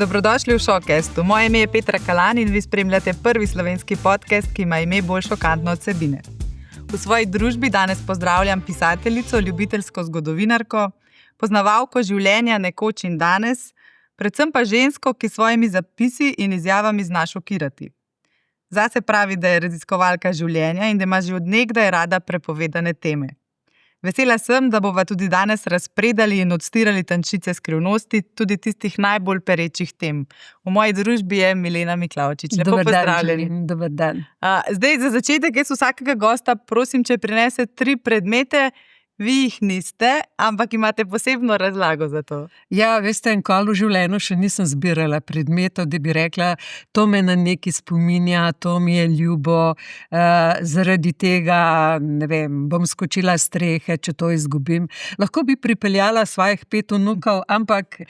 Dobrodošli v Showcastu. Moje ime je Petra Kalan in vi spremljate prvi slovenski podcast, ki ima ime bolj šokantno od vsebine. V svoji družbi danes pozdravljam pisateljico, ljubiteljsko zgodovinarko, poznavalko življenja nekoč in danes, predvsem pa žensko, ki s svojimi zapisi in izjavami zna šokirati. Zase pravi, da je raziskovalka življenja in da ima že od nekdaj rada prepovedane teme. Vesela sem, da bova tudi danes razpredali in odstirali tančice skrivnosti, tudi tistih najbolj perečih tem. V moji družbi je Milena Miklavčič. Lepo pozdravljeni. Dober dan. Zdaj, za začetek, jaz vsakega gosta prosim, če prinese 3 predmete. Vi jih niste, ampak imate posebno razlago za to. Ja, veste, enkoli v življenju še nisem zbirala predmetov, da bi rekla, to me na nekaj spominja, to mi je ljubo, zaradi tega, ne vem, bom skočila s strehe, če to izgubim. Lahko bi pripeljala svojih 5 vnukov, ampak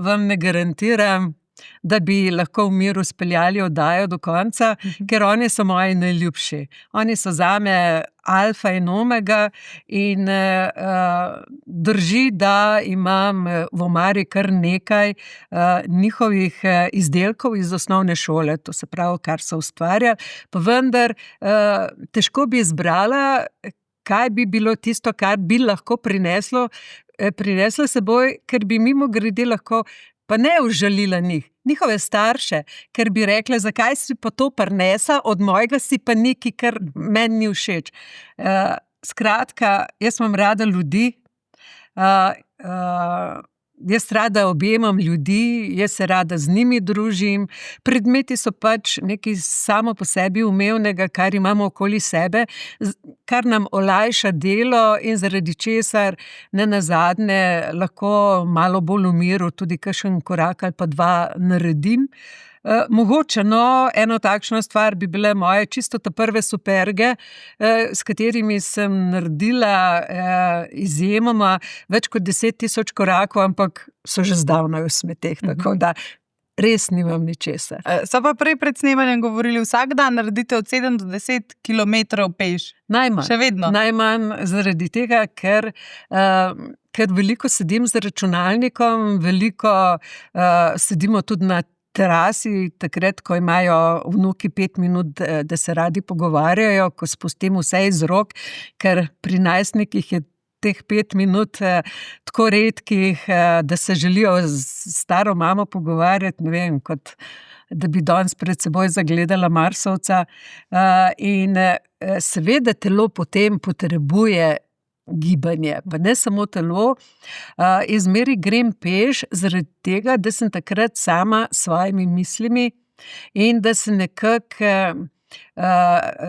vam ne garantiram, da bi lahko v miru speljali oddajo do konca, ker oni so moji najljubši. Oni so zame alfa in omega in drži, da imam v omari kar nekaj njihovih izdelkov iz osnovne šole, to se pravi, kar so ustvarjali, pa vendar težko bi izbrala, kaj bi bilo tisto, kar bi lahko prineslo seboj, ker bi mimogrede lahko pa ne užalila njihove starše, ker bi rekla, zakaj si pa to prinesa, od mojega si pa nekaj, kar meni ni všeč. Skratka, jaz imam rada ljudi, jaz rada objemam ljudi, jaz se rada z njimi družim. Predmeti so pač nekaj samo po sebi umevnega, kar imamo okoli sebe, kar nam olajša delo in zaradi česar nenazadnje lahko malo bolj v miru tudi kakšen korak ali pa 2 naredim. Mogoče, eno takšno stvar bi bile moje čisto ta prve superge, s katerimi sem naredila izjemoma več kot 10.000 korakov, ampak so že zdavnaj v smeteh, tako da res nimam ničesar. So pa prej pred snemanjem govorili, vsak dan naredite od 7 do 10 kilometrov peš. Najmanj. Še vedno. Najmanj zaradi tega, ker veliko sedim z računalnikom, veliko sedimo tudi na terasi, takrat, ko imajo vnuki 5 minut, da se radi pogovarjajo, ko spustim vse iz rok, ker pri najstnikih je teh 5 minut tako redkih, da se želijo z staro mamo pogovarjati, ne vem, kot da bi danes pred seboj zagledala Marsovca. In seveda telo potem potrebuje gibanje, pa ne samo telo. Izmeri grem peš zaradi tega, da sem takrat sama s svojimi mislimi in da se nekako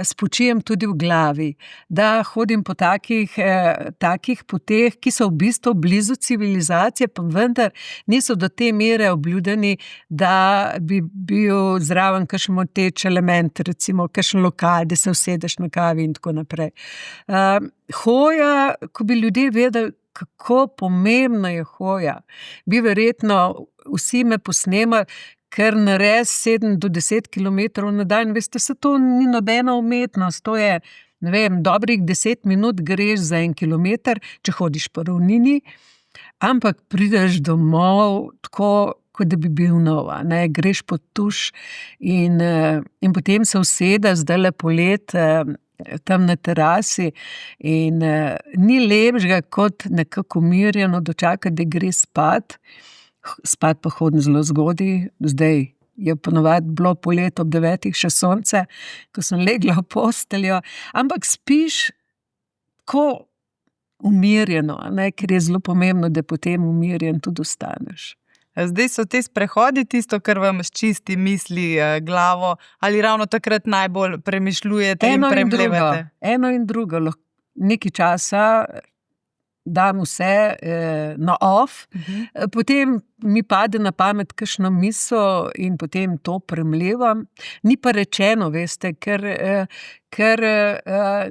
spočijem tudi v glavi, da hodim po takih poteh, ki so v bistvu blizu civilizacije, pa vendar niso do te mere obljudeni, da bi bil zraven kakšen moteč element, recimo kakšen lokal, da se usedeš na kavi in tako naprej. Hoja, ko bi ljudje vedeli, kako pomembna je hoja, bi verjetno vsi me posnemali, ker nares 7 do 10 kilometrov na dan, veste, se to ni nobena umetnost, to je, ne vem, dobrih 10 minut greš za 1 kilometer, če hodiš po ravnini, ampak prideš domov tako, kot da bi bil nov, ne, greš pod tuš in potem se useda, zdajle polet, tam na terasi in ni lepšega, kot nekako umirjeno dočakati, da gre spat pa hodim zelo zgodaj, zdaj je ponovadi bilo polet ob 9 še sonce, ko sem legla v posteljo, ampak spiš tako umirjeno, ne, ker je zelo pomembno, da potem umirjen tudi ostaneš. Zdaj so te sprehodi tisto, kar vam sčisti misli, glavo, ali ravno takrat najbolj premišljujete in premlevate? Eno in drugo. Nekaj časa dam vse na off, potem mi pade na pamet kakšno misel in potem to premlevam. Ni pa rečeno, veste, ker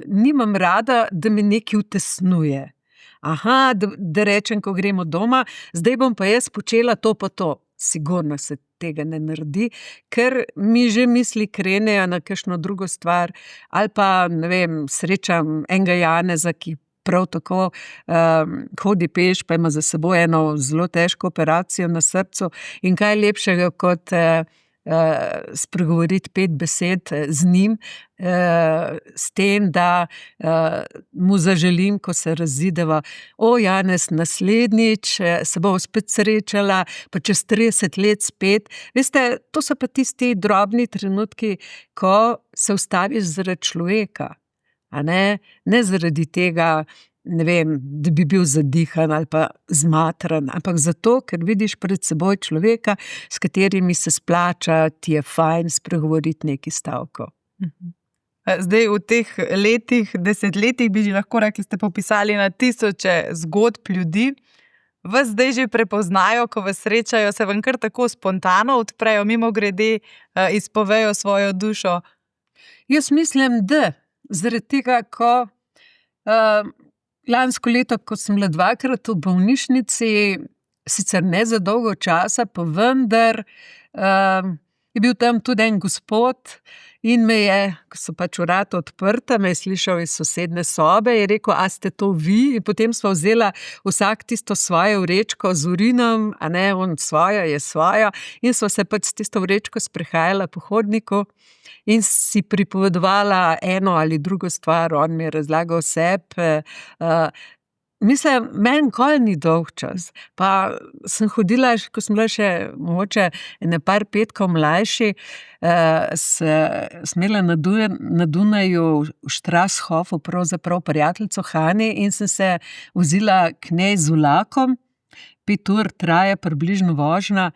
nimam rada, da me nekaj utesnjuje. Da rečem, ko gremo doma, zdaj bom pa jaz počela to pa to. Sigurno se tega ne naredi, ker mi že misli krenejo na kakšno drugo stvar, ali pa, ne vem, srečam enega Janeza, ki prav tako hodi peš, pa ima za seboj eno zelo težko operacijo na srcu. In kaj lepšega kot spregovoriti 5 besed z njim, s tem, da mu zaželim, ko se razideva: Janez, naslednjič se bomo spet srečala, pa čez 30 let spet. Veste, to so pa tisti drobni trenutki, ko se ustaviš zaradi človeka, a ne? Ne zaradi tega, ne vem, da bi bil zadihan ali pa zmatran, ampak zato, ker vidiš pred seboj človeka, s katerimi se splača, ti je fajn spregovoriti nekaj stavkov. Zdaj v teh letih, desetletjih bi že lahko rekli, ste popisali na tisoče zgodb ljudi. Vas zdaj že prepoznajo, ko vas srečajo, se vam kar tako spontano odprejo, mimogrede izpovejo svojo dušo? Jaz mislim, da zaradi tega, ko lansko leto, ko sem bila 2-krat v bolnišnici, sicer ne za dolgo časa, pa vendar je bil tam tudi en gospod in me je, ko so pač vrata odprta, me je slišal iz sosedne sobe, je rekel: A ste to vi? In potem sva vzela vsak tisto svojo vrečko z urinom, a ne, on svojo je svojo, in sva se pač s tisto vrečko sprehajala po hodniku in si pripovedovala eno ali drugo stvar, on mi je razlagal sebi. Mislim, meni nikoli ni dolgčas. Pa sem hodila, ko sem bila še mogoče ene par petkov mlajši, sem imela na Dunaju v Strasshofu pravzaprav prijateljico Hani in sem se vozila k njej z vlakom. 5 ur traja približno vožnja.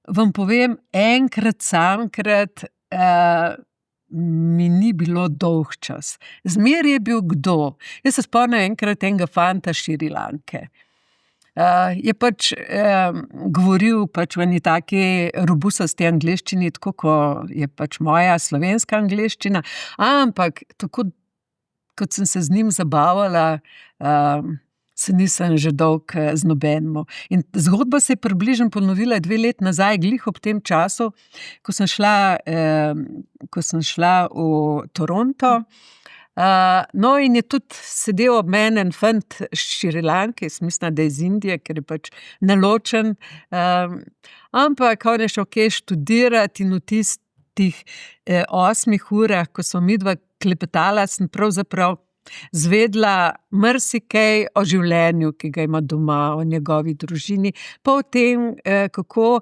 Vam povem, enkrat samkrat mi ni bilo dolgčas. Zmeraj je bil kdo. Jaz se spomnim enkrat enega fanta Šrilanke. Je pač govoril pač v eni taki robustasti angleščini, tako kot je pač moja slovenska angleščina, ampak tako, kot sem se z njim zabavala, se nisem že dolg z nobenim. In zgodba se je približno ponovila 2 leti nazaj, glih ob tem času, ko sem šla v Toronto. No, in je tudi sedel ob meni en fant iz Šrilanke, jaz mislim, da je iz Indije, ker je pač neločen. Ampak on je šel kje študirati in v tistih 8 urah, ko smo midva klepetala, sem pravzaprav zvedla marsikaj o življenju, ki ga ima doma, o njegovi družini, pa o tem, kako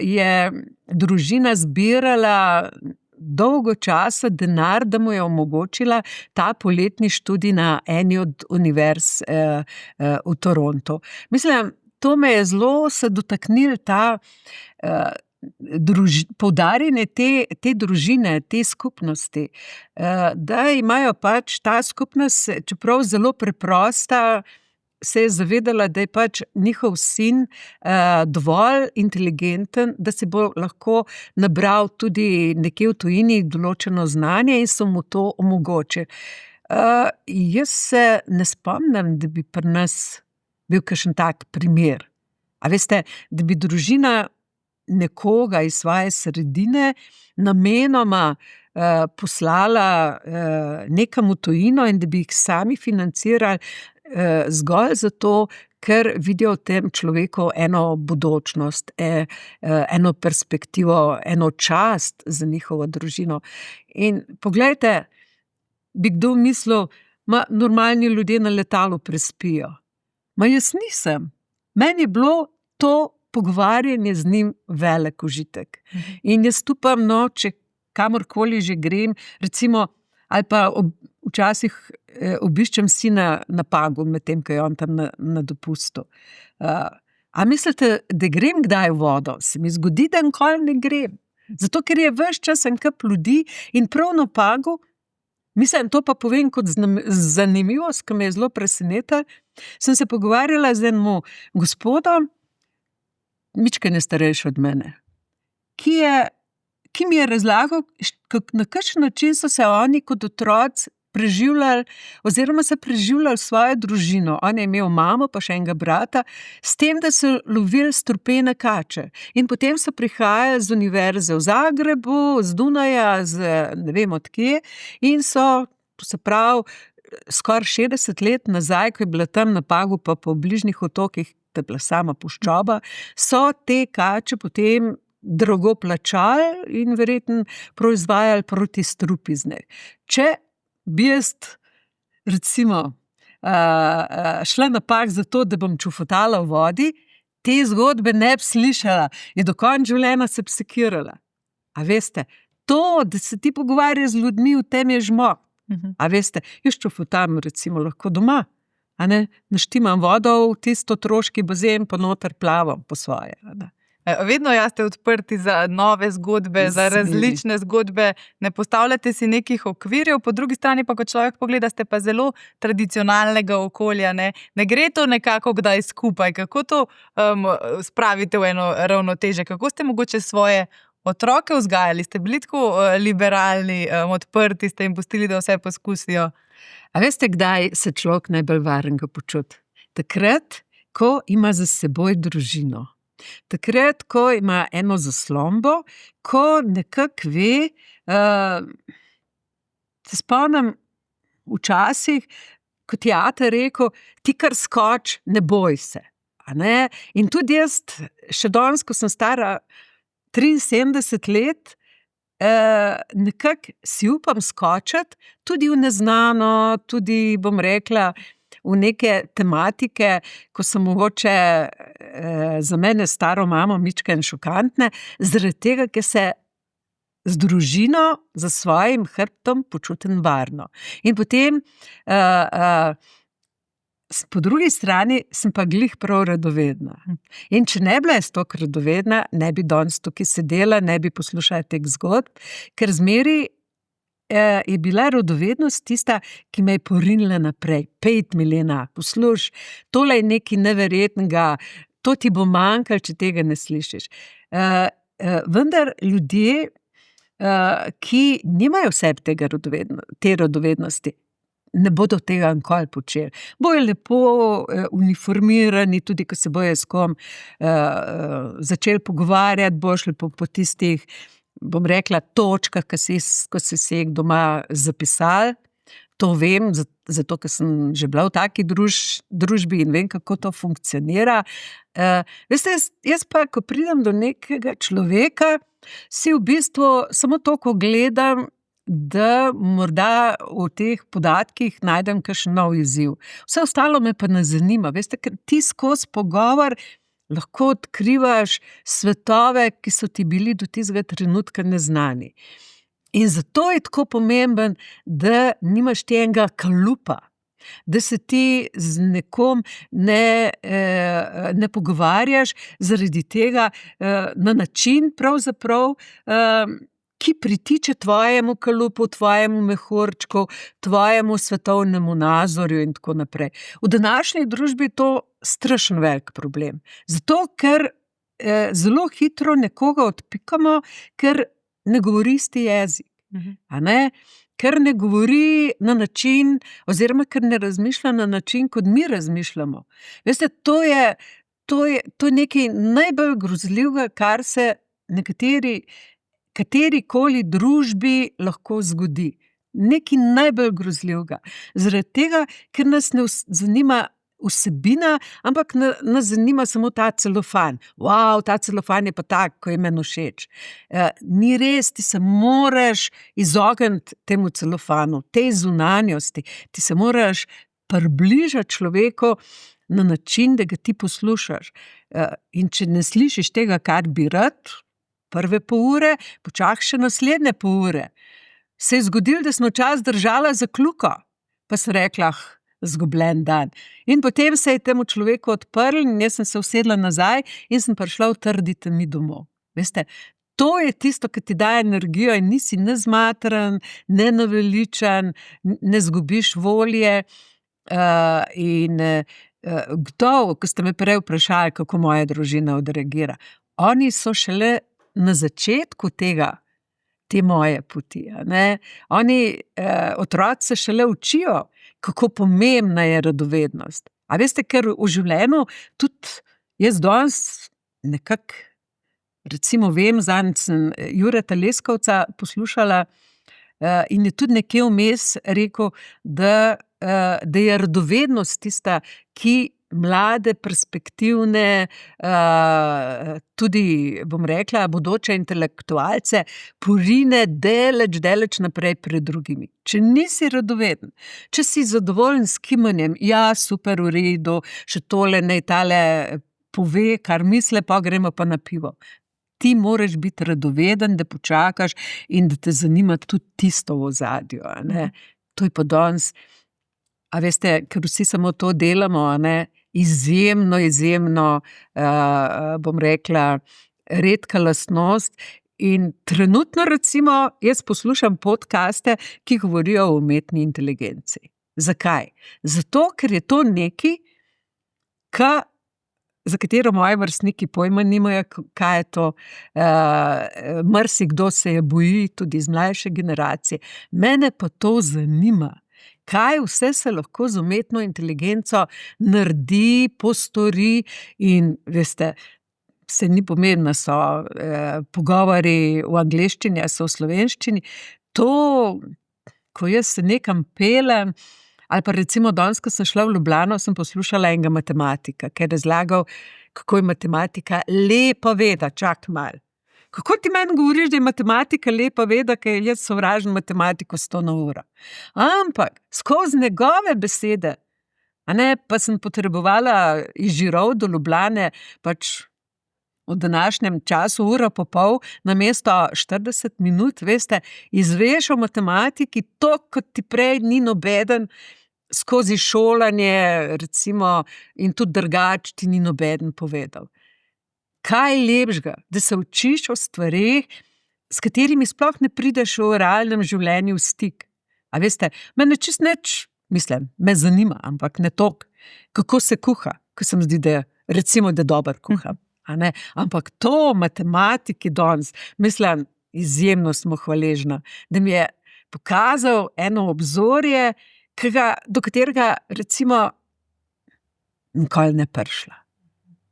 je družina zbirala dolgo časa denar, da mu je omogočila ta poletni študij na eni od univerz v Torontu. Mislim, to me je zelo se dotaknilo ta poudarjanje te družine, te skupnosti, da imajo pač ta skupnost, čeprav zelo preprosta, se je zavedala, da je pač njihov sin dovolj inteligenten, da se bo lahko nabral tudi nekje v tujini določeno znanje in so mu to omogočili. Jaz se ne spomnim, da bi pri nas bil kakšen tak primer. A veste, da bi družina nekoga iz svoje sredine namenoma poslala nekam v tujino in da bi jih sami financirali zgolj zato, ker vidijo v tem človeku eno budočnost, eno perspektivo, eno čast za njihovo družino. In poglejte, bi kdo mislil, normalni ljudje na letalu prespijo. Jaz nisem. Meni je bilo to pogovarjanje z njim velik užitek. In jaz upam, če kamorkoli že grem, recimo, ali pa včasih obiščem sina na Pagu, medtem ko je on tam na dopustu. A mislite, da grem kdaj v vodo? Se mi zgodi, da nikoli ne grem. Zato, ker je ves čas en kup ljudi in prav na Pagu, mislim, to pa povem kot zanimivost, ki me je zelo presenetila, sem se pogovarjala z enim gospodom, mičkene starejši od mene, ki mi je razlagal, na kakšen način so se oni kot otroci preživljali oziroma se preživljali svojo družino. On je imel mamo pa še enega brata, s tem, da so lovili strupene kače. In potem so prihajali z univerze v Zagrebu, z Dunaja, ne vem od kje, in so, se pravi, skoraj 60 let nazaj, ko je bila tam na Pagu pa po bližnjih otokih, to je bila sama puščoba, so te kače potem drago plačali in verjetno proizvajali proti strup iz njih. Če bi jaz recimo šla na Pag zato, da bom čufotala v vodi, te zgodbe ne bi slišala, je do konca življenja se psekirala. A veste, to, da se ti pogovarja z ljudmi, v tem je žmog. A veste, jaz čufotam recimo lahko doma, a ne, naštimam vodo v tisto otroški bazen, pa noter plavam po svoje. Vedno ste odprti za nove zgodbe, za različne zgodbe, ne postavljate si nekih okvirjev, po drugi strani pa, ko človek pogleda, ste pa zelo tradicionalnega okolja, ne gre to nekako kdaj skupaj, kako to spravite v eno ravnoteže, kako ste mogoče svoje otroke vzgajali, ste bili tako liberalni, odprti, ste jim pustili, da vse poskusijo? A veste, kdaj se človek najbolj varnega počuti? Takrat, ko ima za seboj družino. Takrat, ko ima eno zaslombo, ko nekako ve, se spomnim včasih, kot je ata rekel, ti kar skoč, ne boj se. A ne? In tudi jaz, še danes, ko sem stara 73 let, nekako si upam skočiti, tudi v neznano, tudi, bom rekla, v neke tematike, ko so mogoče za mene staro mamo mičken šokantne, zaradi tega, ker se z družino, za svojim hrbtom počutim varno. In potem, po drugi strani sem pa glih prav radovedna. In če ne bila jaz toliko radovedna, ne bi danes tukaj sedela, ne bi poslušala teh zgodb, ker zmeri je bila radovednost tista, ki me je porinila naprej. Pejt, Milena, posluš, tole je nekaj neverjetnega, to ti bo manjkalo, če tega ne slišiš. Vendar ljudje, ki nimajo v sebi te radovednosti, ne bodo tega nikoli počeli. Bojo lepo uniformirani, tudi ko se bojo s kom začeli pogovarjati, boš lepo po tistih, bom rekla, točkah, ko si jih doma zapisali. To vem, zato ker sem že bila v taki družbi in vem, kako to funkcionira. Veste, jaz pa, ko pridem do nekega človeka, si v bistvu samo toliko gledam, da morda v teh podatkih najdem kakšen nov izziv. Vse ostalo me pa ne zanima. Veste, ker ti skozi pogovor lahko odkrivaš svetove, ki so ti bili do tistega trenutka neznani. In zato je tako pomemben, da nimaš ti enega kalupa, da se ti z nekom ne pogovarjaš zaradi tega na način pravzaprav, ki pritiče tvojemu kalupu, tvojemu mehurčku, tvojemu svetovnemu nazorju in tako naprej. V današnji družbi je to strašen velik problem. Zato, ker zelo hitro nekoga odpikamo, ker ne govori isti jezik. A ne? Ker ne govori na način, oziroma ker ne razmišlja na način, kot mi razmišljamo. Veste, to je nekaj najbolj grozljivega, kar se katerikoli družbi lahko zgodi. Nekaj najbolj grozljivega. Zaradi tega, ker nas ne zanima vsebina, ampak nas zanima samo ta celofan. Wow, ta celofan je pa tak, ko je meni všeč. Ni res, ti se moraš izogniti temu celofanu, tej zunanjosti. Ti se moraš približati človeku na način, da ga ti poslušaš. In če ne slišiš tega, kar bi rad, prve pol ure, počakaj še naslednje pol ure. Se je zgodilo, da smo čas držala za kljuko, pa sem rekla, zgubljen dan. In potem se je temu človeku odprl in jaz sem se usedla nazaj in sem prišla v trdi temi domov. Veste, to je tisto, ki ti daje energijo in nisi ne zmatran, ne naveličan, ne zgubiš volje. In kdo, ko ste me prej vprašali, kako moja družina odreagira, oni so šele na začetku te moje poti. Ne? Otroci se šele učijo, kako pomembna je radovednost. A veste, ker v življenju tudi jaz danes nekako, recimo vem, zadnjič sem Jureta Leskovca poslušala in je tudi nekje vmes rekel, da da je radovednost tista, ki mlade, perspektivne, tudi, bom rekla, bodoče intelektualce porine daleč naprej pred drugimi. Če nisi radoveden, če si zadovoljen s kimanjem, ja, super, v redu, še tole, naj tale pove, kar misle, pa gremo pa na pivo. Ti moraš biti radoveden, da počakaš in da te zanima tudi tisto v ozadju, a ne. To je pa danes, a veste, ker vsi samo to delamo, a ne, izjemno, bom rekla, redka lastnost. In trenutno recimo jaz poslušam podcaste, ki govorijo o umetni inteligenci. Zakaj? Zato, ker je to nekaj, za katero moji vrstniki pojma nimajo, kaj je to. Marsikdo se je boji, tudi iz mlajše generacije. Mene pa to zanima. Kaj vse se lahko z umetno inteligenco naredi, postori in, veste, se ni pomembno, so pogovori v angleščini, so v slovenščini. To, ko jaz se nekam pelem, ali pa recimo danes, ko sem šla v Ljubljano, sem poslušala enega matematika, ki je razlagal, kako je matematika lepa veda, čak malo. Kako ti meni govoriš, da je matematika lepa veda, ker jaz sovražim matematiko 100 na uro. Ampak skozi njegove besede, a ne, pa sem potrebovala iz Žirov do Ljubljane, pač v današnjem času ura pa pol, namesto 40 minut, veste, izveš o matematiki to, kot ti prej ni nobeden skozi šolanje, recimo, in tudi drugače ti ni nobeden povedal. Kaj lepšega, da se učiš o stvareh, s katerimi sploh ne prideš v realnem življenju v stik. A veste, mene čisto nič, mislim, me zanima, ampak ne toliko, kako se kuha, ko se mi zdi, da recimo, da dobro kuham. A ne? Ampak to matematiki danes, mislim, izjemno smo hvaležni, da mi je pokazal eno obzorje, do katerega recimo nikoli ne prišla.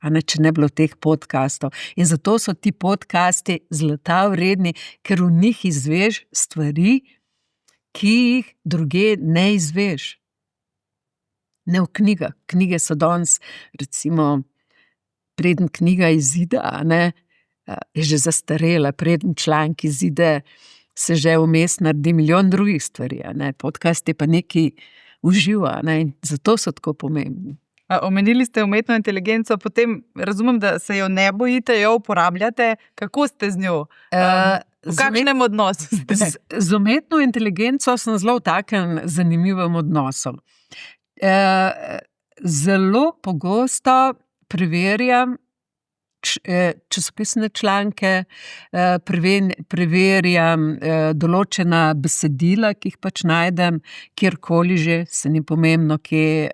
A ne, če ne bilo teh podcastov. In zato so ti podcasti zlata vredni, ker v njih izveš stvari, ki jih druge ne izveš. Ne v knjigah. Knjige so danes, recimo, preden knjiga izide, a ne, je že zastarela, preden članek izide, se že vmes naredi milijon drugih stvari, a ne. Podcast je pa nekaj uživa, a ne, in zato so tako pomembni. Omenili ste umetno inteligenco, potem razumem, da se jo ne bojite, jo uporabljate. Kako ste z njo? V kakšnem odnosu ste? Z umetno inteligenco sem zelo v takem zanimivem odnosu. Zelo pogosto preverjam časopisne članke, preverjam določena besedila, ki jih pač najdem, kjerkoli že, se ni pomembno, kje.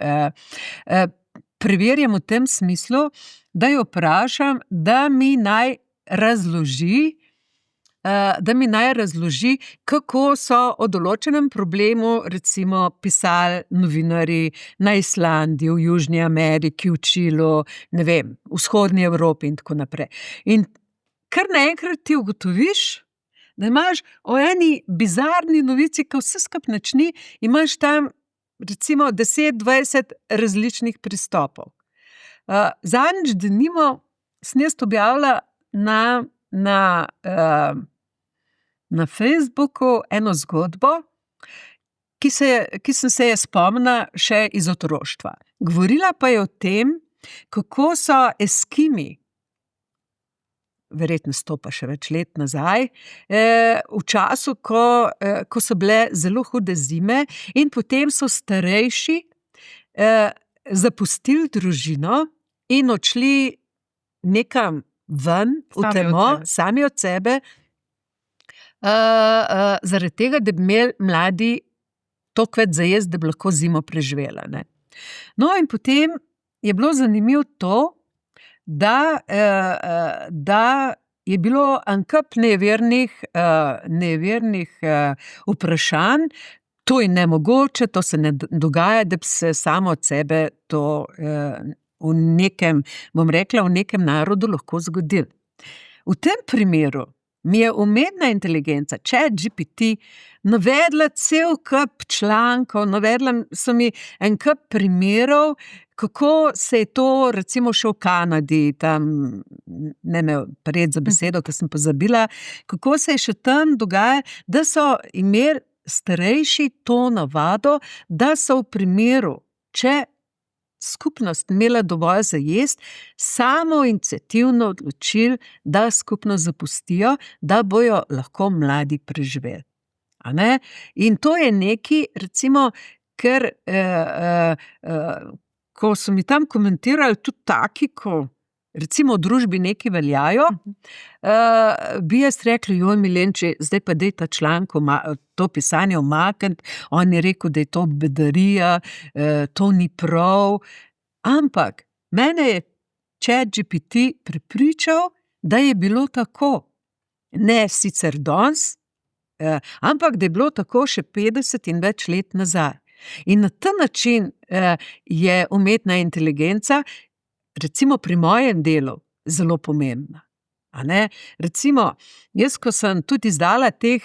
Preverjam v tem smislu, da jo vprašam, da mi naj razloži, kako so o določenem problemu recimo pisali novinarji na Islandiji, v Južni Ameriki, v Čilu, ne vem, v vzhodni Evropi in tako naprej. In kar naenkrat ti ugotoviš, da imaš o eni bizarni novici, ki vse skupaj nič ni, imaš tam recimo 10-20 različnih pristopov. Zadnjič denimo sem jaz objavila na Facebooku eno zgodbo, ki sem se je spomnila še iz otroštva. Govorila pa je o tem, kako so Eskimi, verjetno stopa še več let nazaj, v času, ko so bile zelo hude zime in potem so starejši zapustili družino in odšli nekam ven, v temo, sami od sebe, zaradi tega, da bi imeli mladi toliko več za jesti, da bi lahko zimo preživela, ne. No, in potem je bilo zanimivo to, da je bilo en kup nevernih vprašanj, to je nemogoče, to se ne dogaja, da bi se samo od sebe to v nekem, bom rekla, v nekem narodu lahko zgodilo. V tem primeru mi je umetna inteligenca, ChatGPT, navedla cel kup člankov, navedla so mi en kup primerov, kako se je to recimo še v Kanadi, tam ne me prijeti za besedo, ker sem pozabila, kako se je še tam dogaja, da so imeli starejši to navado, da so v primeru, če skupnost imela dovolj za jesti, samoiniciativno odločili, da skupnost zapustijo, da bojo lahko mladi preživeli. A ne? In to je nekaj, recimo, ker ko so mi tam komentirali tudi taki, ko recimo v družbi neki veljajo, bi jaz rekla, joj Milenči, zdaj pa dej ta članek, to pisanje umakniti, on je rekel, da je to bedarija, to ni prav, ampak mene je ChatGPT prepričal, da je bilo tako, ne sicer danes, ampak da je bilo tako še 50 in več let nazaj. In na ta način je umetna inteligenca recimo pri mojem delu zelo pomembna. A ne? Recimo, jaz, ko sem tudi izdala te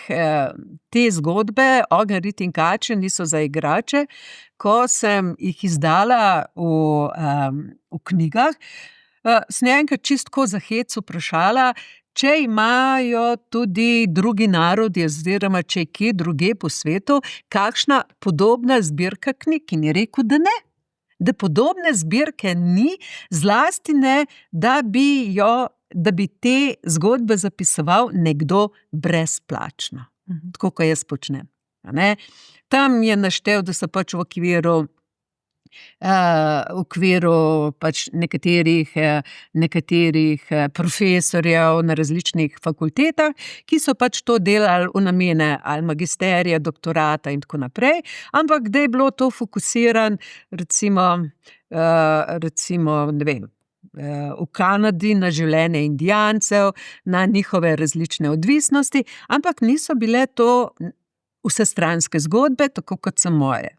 zgodbe, Ogenj, rit in kače niso za igrače, ko sem jih izdala v knjigah, sem enkrat čistko za hec vprašala, če imajo tudi drugi narodi, oziroma če je kje druge po svetu, kakšna podobna zbirka knjig, in je rekel, da ne. Da podobne zbirke ni, zlasti ne, da bi te zgodbe zapisoval nekdo brezplačno. Tako, kot jaz počnem. A ne? Tam je naštel, da so pač v okviru pač nekaterih profesorjev na različnih fakultetah, ki so pač to delali v namene ali magisterija, doktorata in tako naprej, ampak da je bilo to fokusiran recimo, ne vem, v Kanadi na življenje Indijancev, na njihove različne odvisnosti, ampak niso bile to vsestranske zgodbe, tako kot so moje.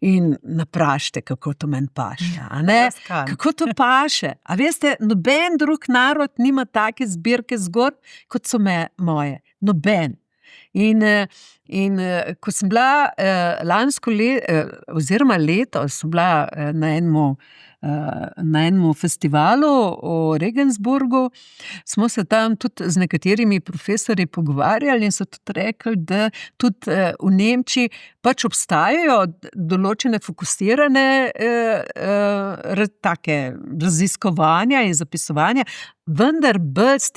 In naprašte, kako to meni paše, a ne? Kako to paše? A veste, noben drug narod nima take zbirke zgodb, kot so moje. Noben. In ko sem bila lansko oziroma letos sem bila na enem festivalu v Regensburgu, smo se tam tudi z nekaterimi profesorji pogovarjali in so tudi rekli, da tudi v Nemčiji pač obstajajo določene fokusirane take raziskovanja in zapisovanja, vendar bolj z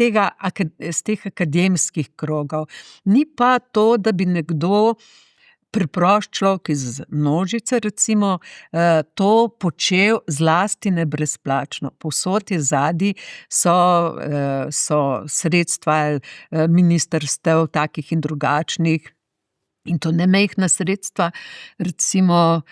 teh akademskih krogov. Ni pa to, da bi nekdo preprost človek iz množice, recimo, to počel zlasti ne brezplačno. Povsod je zadaj so sredstva ministrstev takih in drugačnih, in to ne majhna sredstva. Recimo,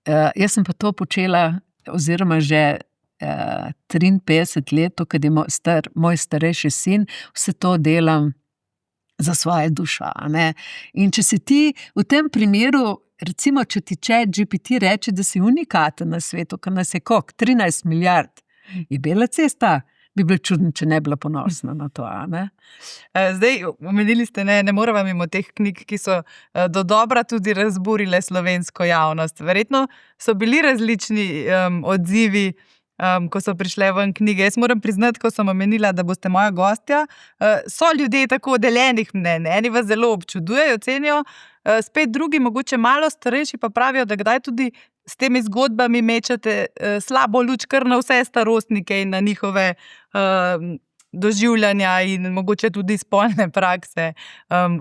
jaz sem pa to počela, oziroma že 53 let, kad je moj starejši sin, vse to delam za svoje duša, ne. In če si ti v tem primeru, recimo, če ti ChatGPT reče, da si unikaten na svetu, ker nas je koliko, 13 milijard, je bela cesta, bi bilo čudno, če ne bila ponosna na to, a ne. Zdaj, omenili ste, ne moramo mimo teh knjig, ki so dodobra tudi razburile slovensko javnost. Verjetno so bili različni odzivi, ko so prišle ven knjige. Jaz moram priznati, ko sem omenila, da boste moja gostja, so ljudje tako deljenih mnenj. Eni vas zelo občudujejo, cenijo, spet drugi, mogoče malo starejši, pa pravijo, da kdaj tudi s temi zgodbami mečete slabo luč kar na vse starostnike in na njihove doživljanja in mogoče tudi spolne prakse.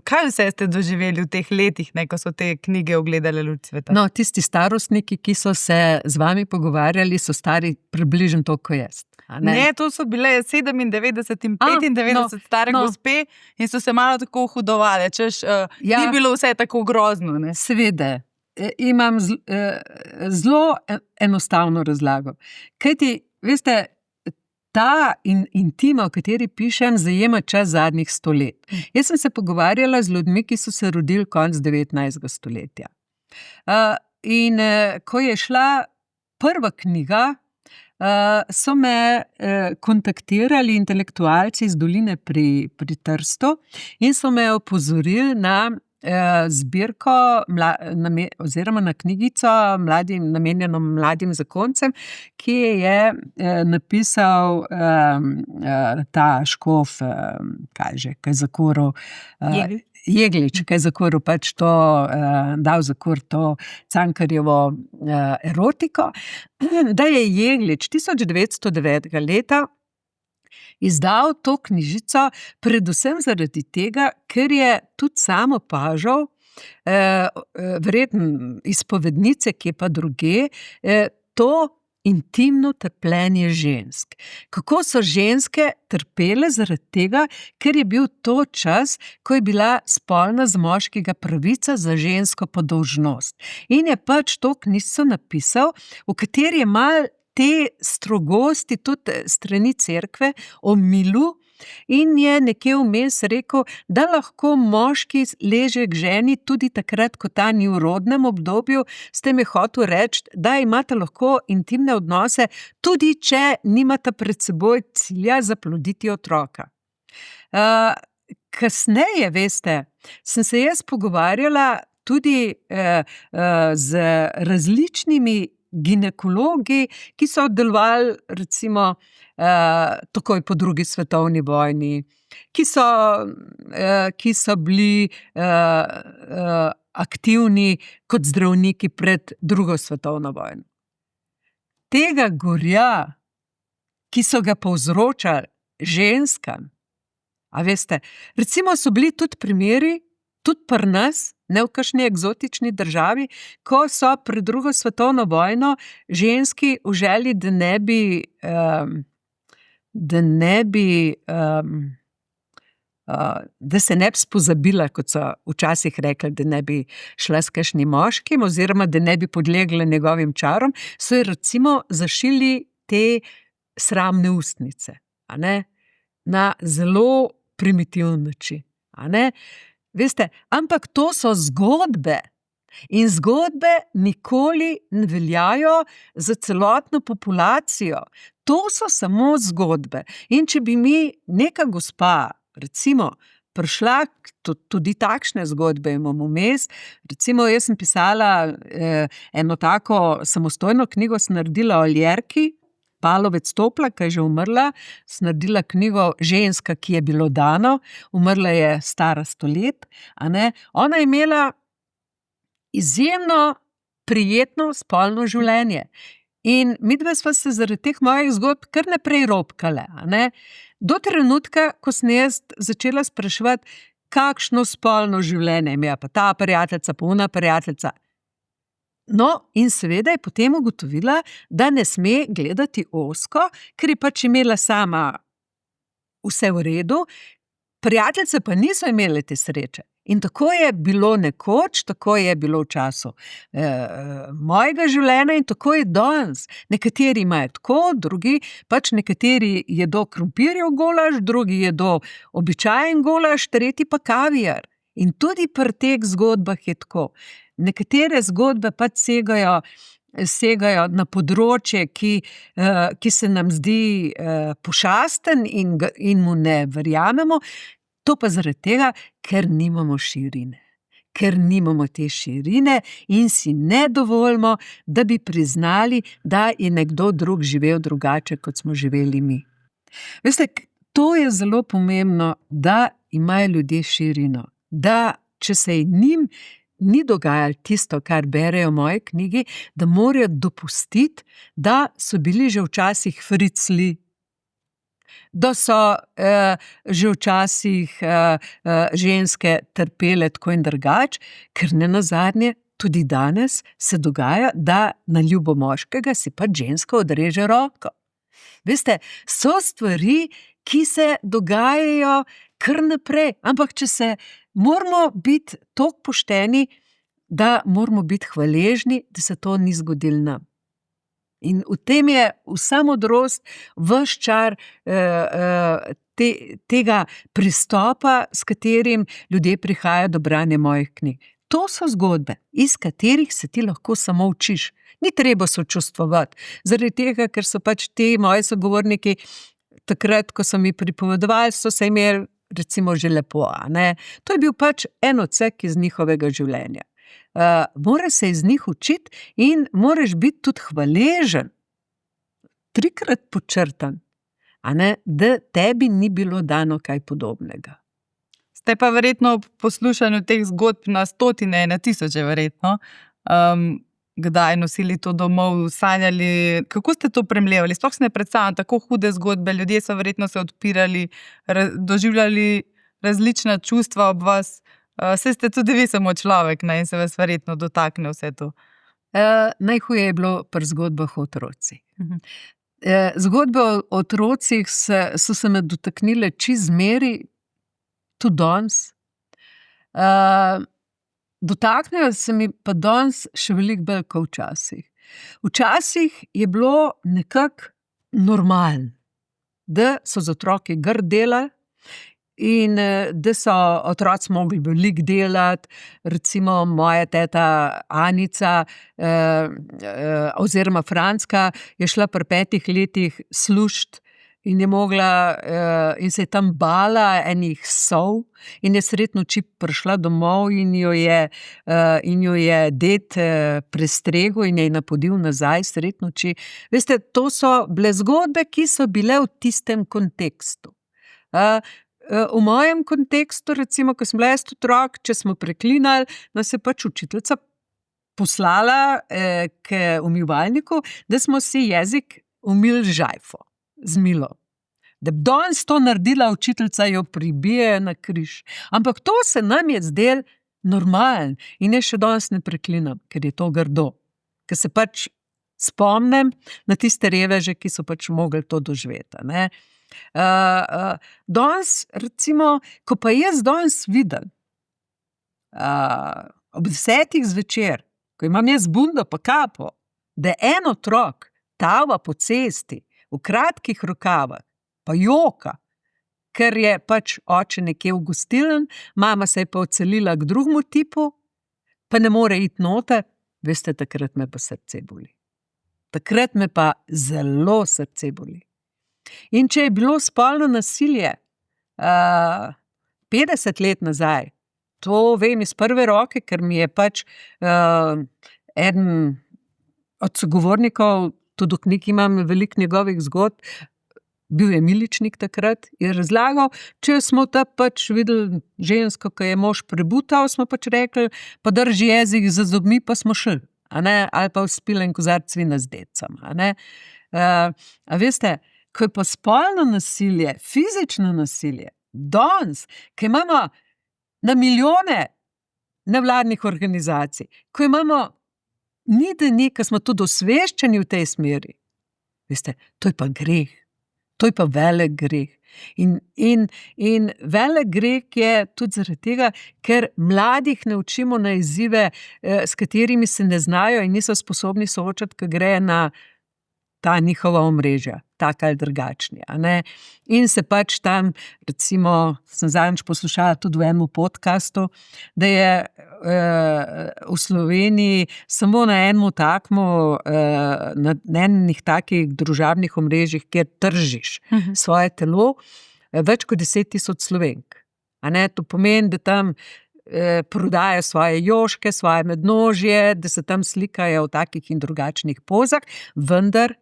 Kaj vse ste doživeli v teh letih, ko so te knjige ugledale luč sveta? No, tisti starostniki, ki so se z vami pogovarjali, so stari približno toliko kot jaz. Ne, to so bile 97 in 95 stare gospe in so se malo tako hudovale, češ, ni bilo vse tako grozno. Ne? Seveda, imam zelo enostavno razlago. Kajti, veste, ta intima, o kateri pišem, zajema čas zadnjih 100 let. Jaz sem se pogovarjala z ljudmi, ki so se rodili konec 19. stoletja. In ko je šla prva knjiga So me kontaktirali intelektualci iz doline pri Trstu in so me opozorili na zbirko oziroma na knjigico namenjeno mladim zakoncem, ki je napisal ta škof, kaj zakoril, Jeglič, kaj zakoril pač to, dal zakor to Cankarjevo erotiko, da je Jeglič 1909. leta izdal to knjižico predvsem zaradi tega, ker je tudi sam opažal, verjetno izpovednice, kje pa druge, to intimno trpljenje žensk. Kako so ženske trpele zaradi tega, ker je bil to čas, ko je bila spolna z moškega pravica za žensko pa dolžnost. In je pač to knjižico napisal, v kateri je malo te strogosti tudi strani cerkve omilil in je nekje vmes rekel, da lahko moški leže k ženi tudi takrat, ko ta ni v rodnem obdobju, s tem je hotel reči, da imata lahko intimne odnose, tudi če nimata pred seboj cilja zaploditi otroka. Kasneje, veste, sem se jaz pogovarjala tudi z različnimi ginekologi, ki so delovali recimo takoj po drugi svetovni vojni, ki so bili aktivni kot zdravniki pred drugo svetovno vojno. Tega gorja, ki so ga povzročali ženskam, a veste, recimo so bili tudi primeri, tudi pri nas, ne v kakšni eksotični državi, ko so pred drugo svetovno vojno ženski v želji, da se ne bi spozabila, kot so včasih rekli, da ne bi šla s kakšnim moškim oziroma da ne bi podlegla njegovim čarom, so ji recimo zašili te sramne ustnice, a ne, na zelo primitivni način, a ne. Veste, ampak to so zgodbe in zgodbe nikoli ne veljajo za celotno populacijo. To so samo zgodbe. In če bi mi neka gospa, recimo, prišla, tudi takšne zgodbe imamo vmes, recimo jaz sem pisala eno tako samostojno knjigo, sem naredila o Ljerki Palovec Topla, ki je že umrla, sem naredila knjigo Ženska, ki je bilo dano, umrla je stara 100 let, a ne. Ona je imela izjemno prijetno spolno življenje. In midva sva se zaradi teh mojih zgodb kar naprej ropkale, a ne. Do trenutka, ko sem jaz začela spraševati, kakšno spolno življenje ima pa ta prijateljica, pa ona prijateljica. No, in seveda je potem ugotovila, da ne sme gledati ozko, ker je pač imela sama vse v redu, prijateljice pa niso imele te sreče. In tako je bilo nekoč, tako je bilo v času mojega življenja in tako je danes. Nekateri imajo tako, drugi pač nekateri jedo krompirjev golaž, drugi jedo običajen golaž, tretji pa kaviar. In tudi pri teh zgodbah je tako. Nekatere zgodbe pač segajo na področje, ki se nam zdi pošasten in mu ne verjamemo. To pa zaradi tega, ker nimamo širine. Ker nimamo te širine in si ne dovolimo, da bi priznali, da je nekdo drug živel drugače, kot smo živeli mi. Veste, to je zelo pomembno, da imajo ljudje širino. Da, če se njim ni dogajalo tisto, kar berejo v moji knjigi, da morajo dopustiti, da so bili že včasih fricli, da so že včasih ženske trpele tako in drugače, ker nenazadnje tudi danes se dogaja, da na ljubo moškega si pa ženska odreže roko. Veste, so stvari, ki se dogajajo kar naprej, ampak če se moramo biti toliko pošteni, da moramo biti hvaležni, da se to ni zgodilo nam. In v tem je vsa modrost, ves čar tega pristopa, s katerim ljudje prihajajo do branja mojih knjig. to so zgodbe, iz katerih se ti lahko samo učiš. Ni treba sočustvovati, zaradi tega, ker so pač ti moji sogovorniki takrat, ko so mi pripovedovali, so se imeli recimo že lepo, a ne. To je bil pač en odsek iz njihovega življenja. Moraš se iz njih učiti in moraš biti tudi hvaležen, 3-krat podčrtan, a ne, da tebi ni bilo dano kaj podobnega. Ste pa verjetno ob poslušanju teh zgodb na stotine, na tisoče verjetno, kdaj nosili to domov, sanjali, kako ste to premlevali? Sploh se ne predstavljam, tako hude zgodbe, ljudje so verjetno se odpirali, doživljali različna čustva ob vas. Saj ste tudi vi samo človek, ne, in se vas verjetno dotakne vse to. Najhuje je bilo pri zgodbah o otrocih. Zgodbe o otrocih so se me dotaknile čisto zmeri, tudi danes. Dotaknejo se mi pa danes še veliko bolj kot včasih. Včasih je bilo nekako normalno, da so z otroki grdo delali in da so otroci mogli veliko delati. Recimo moja teta Anica oziroma Frančka je šla pri 5 letih služit in je mogla in se je tam bala enih sov in je sredi noči prišla domov in jo je ded prestregel in je napodil nazaj sredi noči. Veste, to so bile zgodbe, ki so bile v tistem kontekstu. V mojem kontekstu, recimo, ko sem bila jaz otrok, če smo preklinali, nas je pač učiteljica poslala k umivalniku, da smo si jezik umili z žajfo, z milo. Da bi danes to naredila učiteljica, jo pribije na križ. Ampak to se nam je zdelo normalno in jaz še danes ne preklinam, ker je to grdo. Ker se pač spomnim na tiste reveže, ki so pač mogli to doživeti, ne. Danes, recimo, ko pa jaz danes vidim ob 10 zvečer, ko imam jaz bundo pa kapo, da en otrok tava po cesti v kratkih rokavah, pa joka, ker je pač oče nekje v gostilni, mama se je pa odselila k drugemu tipu, pa ne more iti noter, veste, takrat me pa srce boli. Takrat me pa zelo srce boli. In če je bilo spolno nasilje 50 let nazaj, to vem iz prve roke, ker mi je pač eden od sogovornikov, tudi v knjigi imam veliko njegovih zgodb, bil je miličnik takrat, je razlagal, če smo ta pač videli žensko, ki je mož prebutal, smo pač rekli, pa drži jezik za zobmi, pa smo šli, a ne, ali pa spili en kozarec vina z decem, a ne. A veste, ko je pa spolno nasilje, fizično nasilje, danes, ko imamo na milijone nevladnih organizacij, ko imamo ko smo tudi osveščeni v tej smeri, veste, to je pa greh. To je pa velik greh. In velik greh je tudi zaradi tega, ker mladih ne učimo na izzive, s katerimi se ne znajo in niso sposobni soočati, ko gre na ta njihova omrežja, taka ali drugačni, a ne. In se pač tam, recimo, sem zadnjič poslušala tudi v enem podcastu, da je v Sloveniji samo na enem takmu, na enih takih družabnih omrežjih, kjer tržiš svoje telo, več kot 10.000 Slovenk. A ne, to pomeni, da tam prodajajo svoje jožke, svoje mednožje, da se tam slikajo v takih in drugačnih pozah, vendar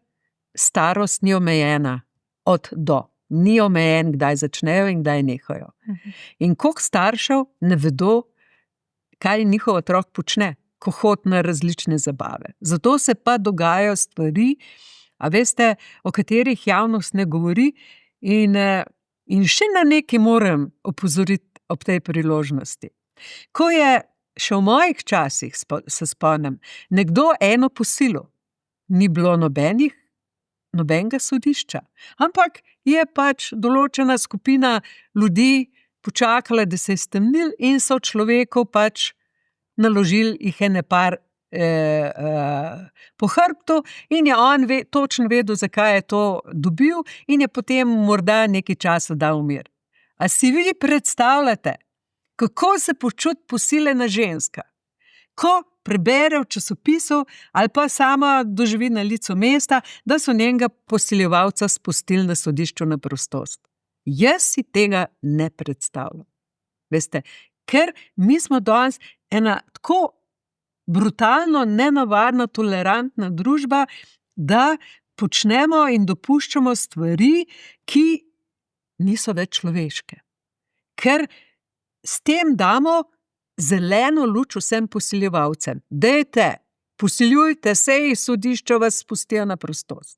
starost ni omejena od do. Ni omejen, kdaj začnejo in kdaj nehajo. In koliko staršev ne vedo, kaj njihov otrok počne, ko hodi na različne zabave. Zato se pa dogajajo stvari, a veste, o katerih javnost ne govori in še na nekaj moram opozoriti ob tej priložnosti. Ko je še v mojih časih, se spomnim, nekdo eno posilil, ni bilo nobenega sodišča, ampak je pač določena skupina ljudi počakala, da se je stemnil in so človeku pač naložili jih ene par po hrbtu in je on točno vedel, zakaj je to dobil in je potem morda nekaj časa dal mir. A si vi predstavljate, kako se počuti posiljena ženska? ko prebere v časopisu ali pa sama doživi na licu mesta, da so njenega posiljevalca spustili na sodišču na prostost. Jaz si tega ne predstavljam. Veste, ker mi smo danes ena tako brutalno, nenavadna, tolerantna družba, da počnemo in dopuščamo stvari, ki niso več človeške. Ker s tem damo zeleno luč vsem posiljevalcem. Dajte, posiljujte, sej sodišča vas spustijo na prostost.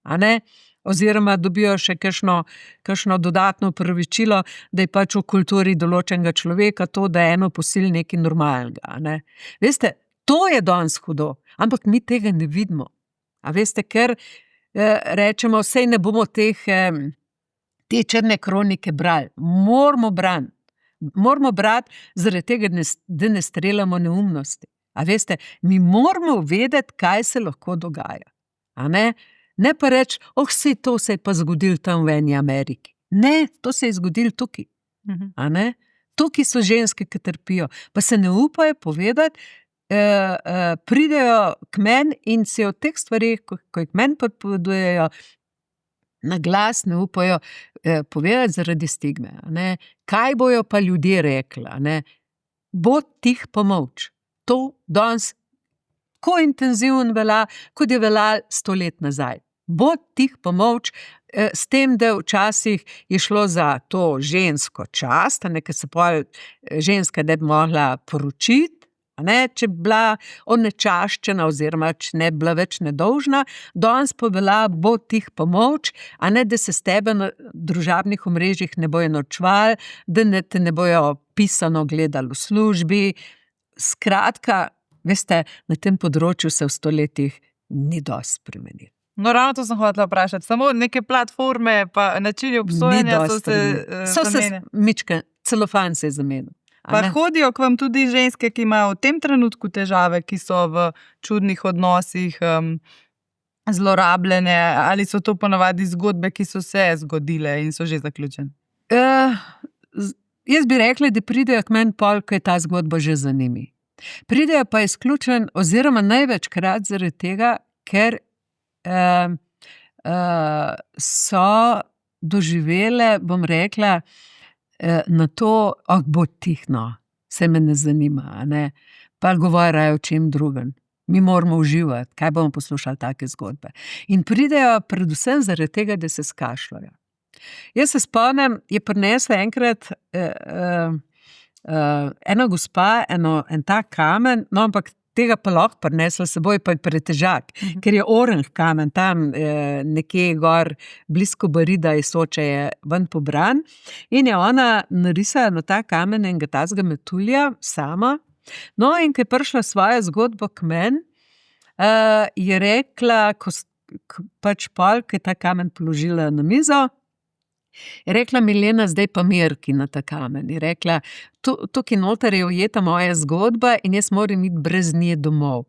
A ne? Oziroma dobijo še kakšno dodatno opravičilo, da je pač v kulturi določenega človeka to, da je eno posilj nekaj normalnega. A ne? Veste, to je danes hudo, ampak mi tega ne vidimo. A veste, ker rečemo, sej ne bomo te črne kronike brali. Moramo brati zaradi tega, da ne streljamo neumnosti. A veste, mi moramo vedeti, kaj se lahko dogaja. A ne? Ne pa reči, sej to se je pa zgodilo tam v eni Ameriki. Ne, to se je zgodilo tukaj. A ne? Tukaj so ženske, ki trpijo. Pa se ne upajo povedati, pridejo k meni in si o teh stvarih, ko jih meni pripovedujejo, na glas ne upajo povedati zaradi stigme. A ne? Kaj bojo pa ljudje rekli? A ne? Bo tih pomolč. To danes ko intenzivno velja, kot je veljalo 100 let nazaj. Bo tih pomolč, s tem, da včasih je šlo za to žensko čast, ker se pol ženska ne bi mogla poročiti, če bi bila onečaščena oziroma če ne bi bila več nedolžna, danes pa velja, bo tih pomolč, da se s tebe na družabnih omrežjih ne bojo norčevali, da te ne bojo pisano gledali v službi. Skratka, veste, na tem področju se v 100 letih ni dosti spremenilo. No, ravno to sem hotela vprašati. Samo neke platforme pa načini obsojanja so se zamenjali. Mičke, celofan se je zamenil. Pa hodijo k vam tudi ženske, ki imajo v tem trenutku težave, ki so v čudnih odnosih, zlorabljene, ali so to ponavadi zgodbe, ki so se zgodile in so že zaključene? Jaz bi rekla, da pridejo k meni pol, ko je ta zgodba že za njimi. Pridejo pa izključen, oziroma največkrat zaradi tega, ker so doživele, bom rekla, na to, bo tihno, se me ne zanima, ne? Pa govorjajo o čem drugem. Mi moramo uživati, kaj bomo poslušali take zgodbe. In pridejo predvsem zaradi tega, da se skašljajo. Jaz se spomnim, je prinesla enkrat ena gospa, en tak kamen, no, ampak tega pa lahko prinesla seboj, pa je pretežak, ker je oranž kamen, tam nekje gor, blisko Barida iz Soče je ven pobran in je ona narisala na ta kamen enega tazga metulja sama. No, in ko je prišla svojo zgodbo k meni, je rekla, pač pol, ko je ta kamen položila na mizo, je rekla, Milena, zdaj pa mirki na ta kamen. Je rekla, tukaj noter je ujeta moja zgodba in jaz moram iti brez nje domov.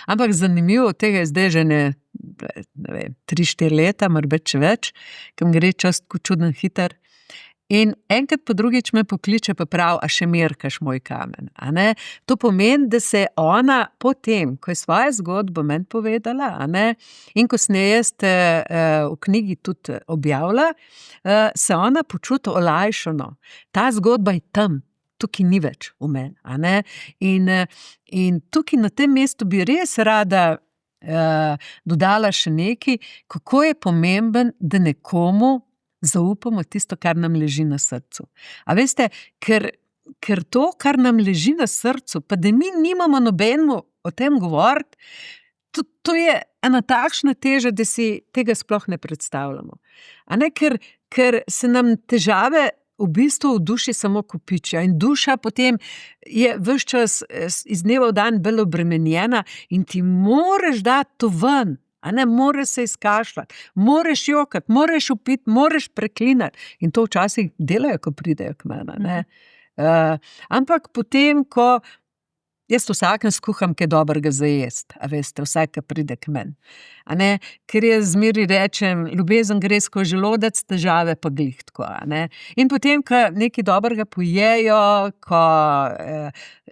Ampak zanimivo, tega je zdaj že ne vem, 3-4 leta, morda več, kam gre čas tako čuden hiter. In enkrat po drugič me pokliče pa prav, a še mirkaš moj kamen. A ne? To pomeni, da se ona potem, ko je svojo zgodbo meni povedala, a ne? In ko sem jaz v knjigi tudi objavila, se ona počuti olajšano. Ta zgodba je tam, tukaj ni več v meni. A ne? In tukaj na tem mestu bi res rada dodala še nekaj, kako je pomemben, da nekomu zaupamo tisto, kar nam leži na srcu. A veste, ker to, kar nam leži na srcu, pa da mi nimamo nobenemu o tem govoriti, to je ena takšna teža, da si tega sploh ne predstavljamo. A ne, ker se nam težave v bistvu v duši samo kopičijo in duša potem je ves čas iz dneva v dan bolj obremenjena in ti moraš dati to ven. A ne, moraš se izkašljati, moraš jokati, moraš upiti, moraš preklinati. In to včasih delajo, ko pridejo k meni. Ampak potem, ko Jaz vsakem skuham kaj dobrega za jest, a veste, vsak, ki pride k meni. A ne, ker jaz zmeraj rečem, ljubezen gre skozi želodec, težave pa glih tako, a ne. In potem, ko nekaj dobrega pojejo, ko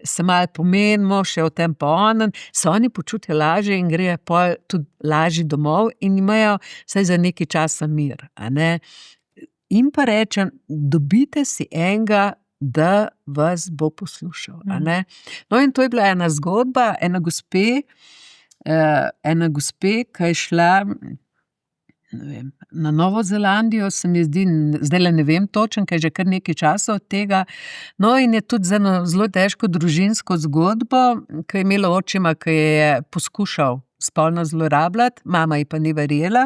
se malo pomenimo, še o tem pa onem, se oni počutijo lažje in grejo pol tudi lažje domov in imajo vsaj za nekaj časa mir, a ne. In pa rečem, dobite si enega, da vas bo poslušal, a ne. No, in to je bila ena zgodba, ena gospe, ki je šla, ne vem, na Novo Zelandijo, se mi zdi, zdajle ne vem točno, ker je že kar nekaj časa od tega. No, in je tudi z eno zelo težko družinsko zgodbo, ki je imela očima, ki je poskušal spolno zlorabljati, mama ji pa ni verjela.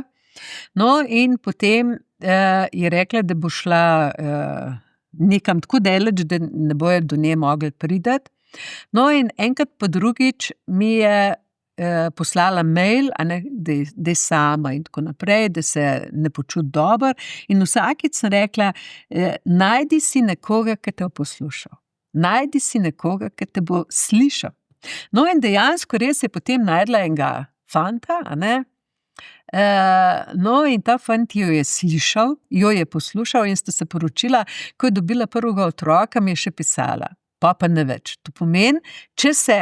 No, in potem je rekla, da bo šla nekam tako daleč, da ne bojo do nje mogli priti. No, in enkrat pa drugič mi je poslala mail, a ne, da je sama in tako naprej, da se ne počuti dobro. In vsakič sem rekla, najdi si nekoga, ki te bo poslušal. Najdi si nekoga, ki te bo slišal. No, in dejansko res je potem najdla enega fanta, a ne. No, in ta fant jo je slišal, jo je poslušal in sta se poročila, ko je dobila prvega otroka, mi je še pisala, pa ne več. To pomeni, če se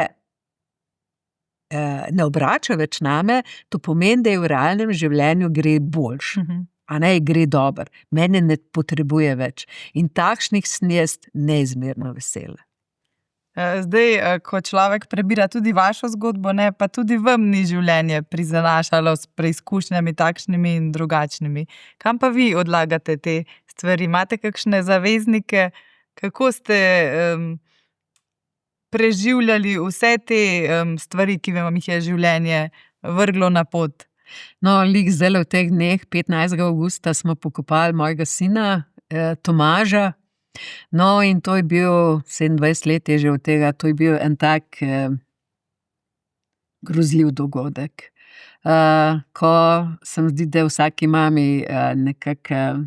ne obrača več name, to pomeni, da je v realnem življenju gre boljše, a ne, gre dobro, mene ne potrebuje več. In takšnih sem jaz neizmerno vesela. Zdaj, ko človek prebira tudi vašo zgodbo, ne, pa tudi vam ni življenje prizanašalo s preizkušnjami takšnimi in drugačnimi. Kam pa vi odlagate te stvari? Imate kakšne zaveznike? Kako ste preživljali vse te stvari, ki vam jih je življenje vrglo na pot? No, glih zdajle v teh dneh, 15. avgusta, smo pokopali mojega sina, Tomaža. No, in to je bil, 27 let je že od tega, to je bil en tak grozljiv dogodek. Ko se mi zdi, da vsaki mami nekako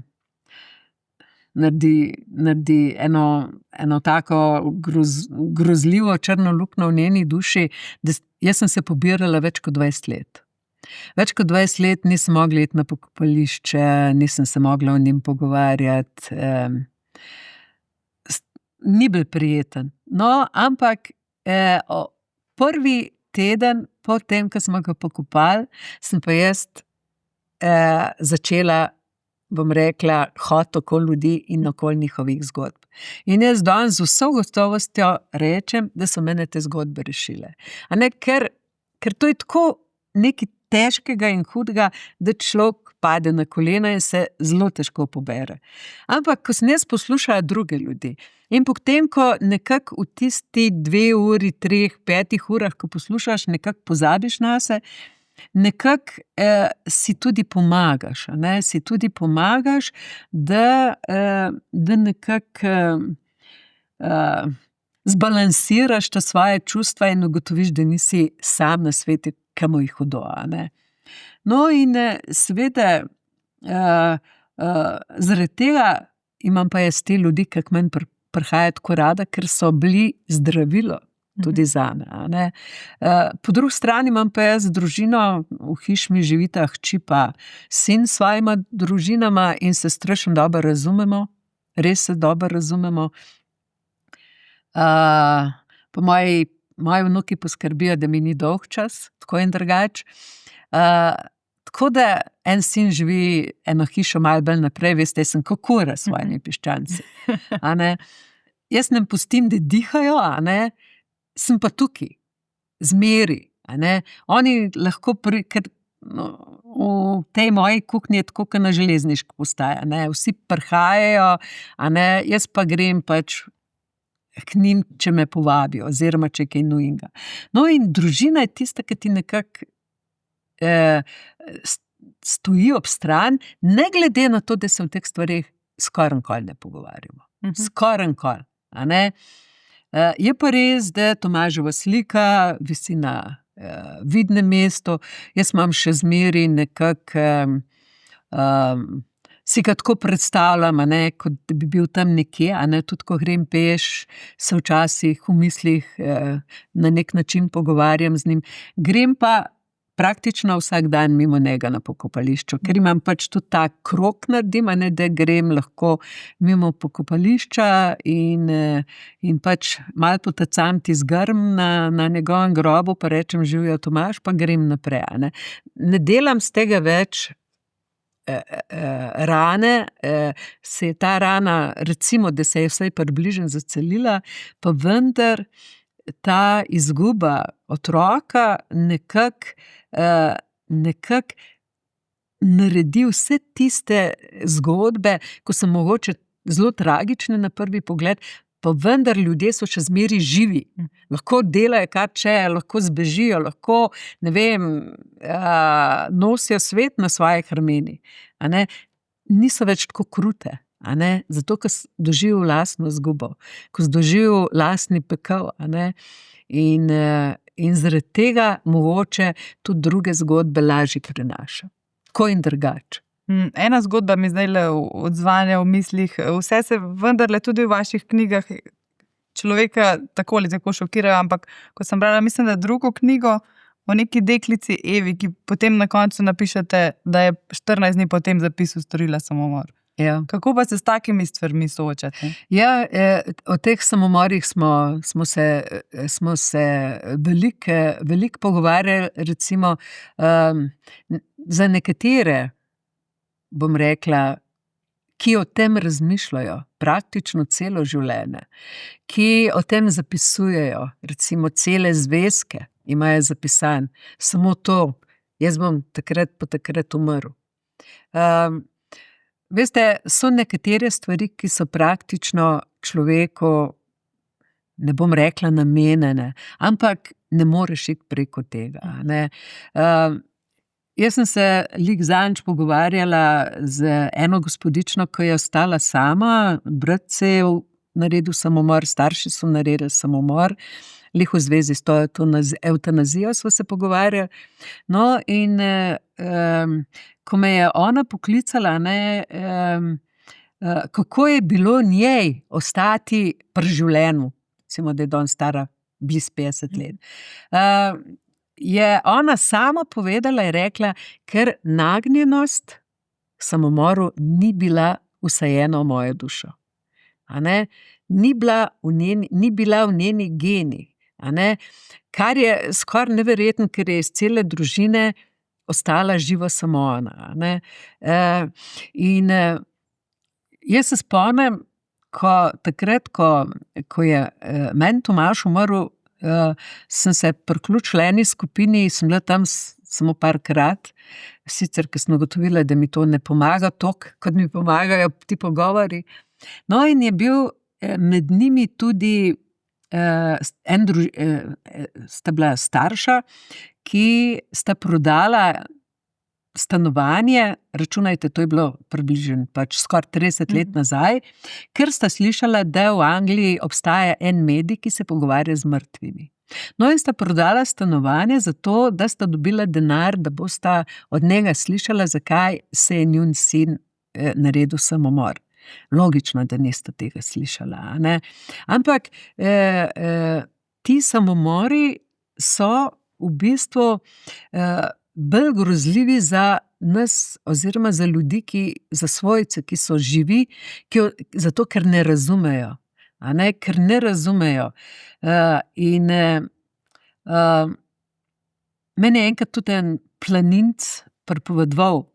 naredi eno tako grozljivo črno luknjo v njeni duši, da jaz sem se pobirala več kot 20 let. Več kot 20 let nisem mogla iti na pokopališče, nisem se mogla o njim pogovarjati, ni bil prijeten. No, ampak prvi teden po tem, ko smo ga pokopali, sem pa jaz začela, bom rekla, hoditi okoli ljudi in okoli njihovih zgodb. In jaz danes z vso gotovostjo rečem, da so mene te zgodbe rešile. A ne, ker to je tako nekaj težkega in hudega, da človek pade na kolena in se zelo težko pobere. Ampak, ko sem jaz poslušala druge ljudi in potem, ko nekako v tisti 2 uri, 3, 5 urah, ko poslušaš, nekako pozabiš nase, nekako si tudi pomagaš, a ne, si tudi pomagaš, da nekako zbalansiraš ta svoje čustva in ugotoviš, da nisi sam na svetu, kamo jih hudo, a ne. No, in seveda, zaradi tega imam pa jaz te ljudi, ki k meni prihajajo tako rada, ker so bili zdravilo tudi zame, a ne. Po drugi strani imam pa jaz družino, v hiši mi živita hči pa sin s svojima družinama in se strašno dobro razumemo, res se dobro razumemo. Po moji vnuki poskrbijo, da mi ni dolgčas, tako in drugače. Tako da en sin živi eno hišo malo bolj naprej, veste, jaz sem kot kura s svojimi piščanci, a ne. Jaz ne pustim, da dihajo, a ne, sem pa tukaj, zmeri, a ne. Oni lahko ker v tej moji kuhinji je tako, kot na železniški postaji, a ne, vsi prihajajo, a ne, jaz pa grem pač k njim, če me povabijo, oziroma če je kaj nujnega. No, in družina je tista, ki ti nekako stoji ob stran, ne glede na to, da se v teh stvareh skoraj nikoli ne pogovarjamo. Skoraj nikoli, a ne. Je pa res, da Tomaževa slika visi na vidnem mestu, jaz imam še zmeraj nekako si ga tako predstavljam, kot da bi bil tam nekje, tudi ko grem peš, se včasih v mislih na nek način pogovarjam z njim. Grem pa praktično vsak dan mimo njega na pokopališču, ker imam pač tudi ta krog naredim, da grem lahko mimo pokopališča in pač malo potacam tisti grm na njegovem grobu, pa rečem živjo Tomaž, pa grem naprej. Ne delam z tega več rane, se je ta rana, recimo, da se je vsaj približno zacelila, pa vendar ta izguba otroka nekako naredi vse tiste zgodbe, ko so mogoče zelo tragične na prvi pogled, pa vendar ljudje so še zmeraj živi. Lahko delajo kar če, lahko zbežijo, lahko, ne vem, nosijo svet na svojih ramenih. Niso več tako krute. Zato, ker si doživel lastno izgubo, ko si doživel lastni pekel. In zaradi tega mogoče tudi druge zgodbe lažje prenaša. Ko in drugače. Ena zgodba mi zdaj odzvanja v mislih. Vse se vendarle tudi v vaših knjigah človeka tako ali tako šokirajo, ampak ko sem brala, mislim, da drugo knjigo o neki deklici Evi, ki potem na koncu napišete, da je 14 dni po tem zapisu storila samomor. Ja. Kako pa se s takimi stvarmi soočate? Ja, o teh samomorih smo se veliko pogovarjali, recimo za nekatere, bom rekla, ki o tem razmišljajo praktično celo življenje, ki o tem zapisujejo, recimo cele zvezke imajo zapisan, samo to, jaz bom takrat pa takrat umrl. Veste, so nekatere stvari, ki so praktično človeku, ne bom rekla namenjene, ampak ne moreš iti preko tega. Jaz sem se zadnjič pogovarjala z eno gospodično, ki je ostala sama, brat se je naredil samomor, starši so naredili samomor, v zvezi s to evtanazijo sva se pogovarjali. No, in ko me je ona poklicala, kako je bilo njej ostati pri življenju, recimo, da je danes stara blizu 50 let, je ona sama povedala in rekla, ker nagnjenost k samomoru ni bila vsajena v mojo dušo. Ni bila v njeni geni. Kar je skoraj neverjetno, ker je iz cele družine ostala živa samo ona. In jaz se spomnim, takrat, ko je meni Tomaž umrl, sem se priključila eni skupini, sem bila tam samo parkrat, sicer, ker sem ugotovila, da mi to ne pomaga toliko, kot mi pomagajo ti pogovori. No, in je bil med njimi tudi sta bila starša, ki sta prodala stanovanje, računajte, to je bilo približno skoraj 30 let nazaj, ker sta slišala, da v Angliji obstaja en medij, ki se pogovarja z mrtvimi. No, in sta prodala stanovanje zato, da sta dobila denar, da bosta od njega slišala, zakaj se je njun sin naredil samomor. Logično, da nista tega slišala. Ampak ti samomori so v bistvu bolj grozljivi za nas oziroma za ljudi, za svojce, ki so živi, zato, ker ne razumejo. Ker ne razumejo. In meni je enkrat tudi en planinc pripovedoval,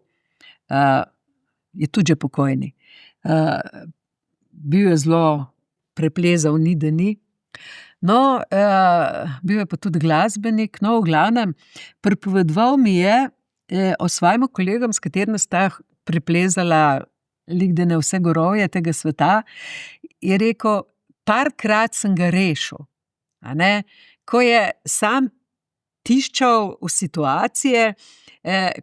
je tudi že pokojni. Bil je zelo preplezav, ni da ni. No, bil je pa tudi glasbenik. No, v glavnem, pripovedoval mi je o svojemu kolegom, s katerim sta preplezala likdene vse gorovje tega sveta. Je rekel, parkrat sem ga rešil. Ko je sam tiščal v situacije,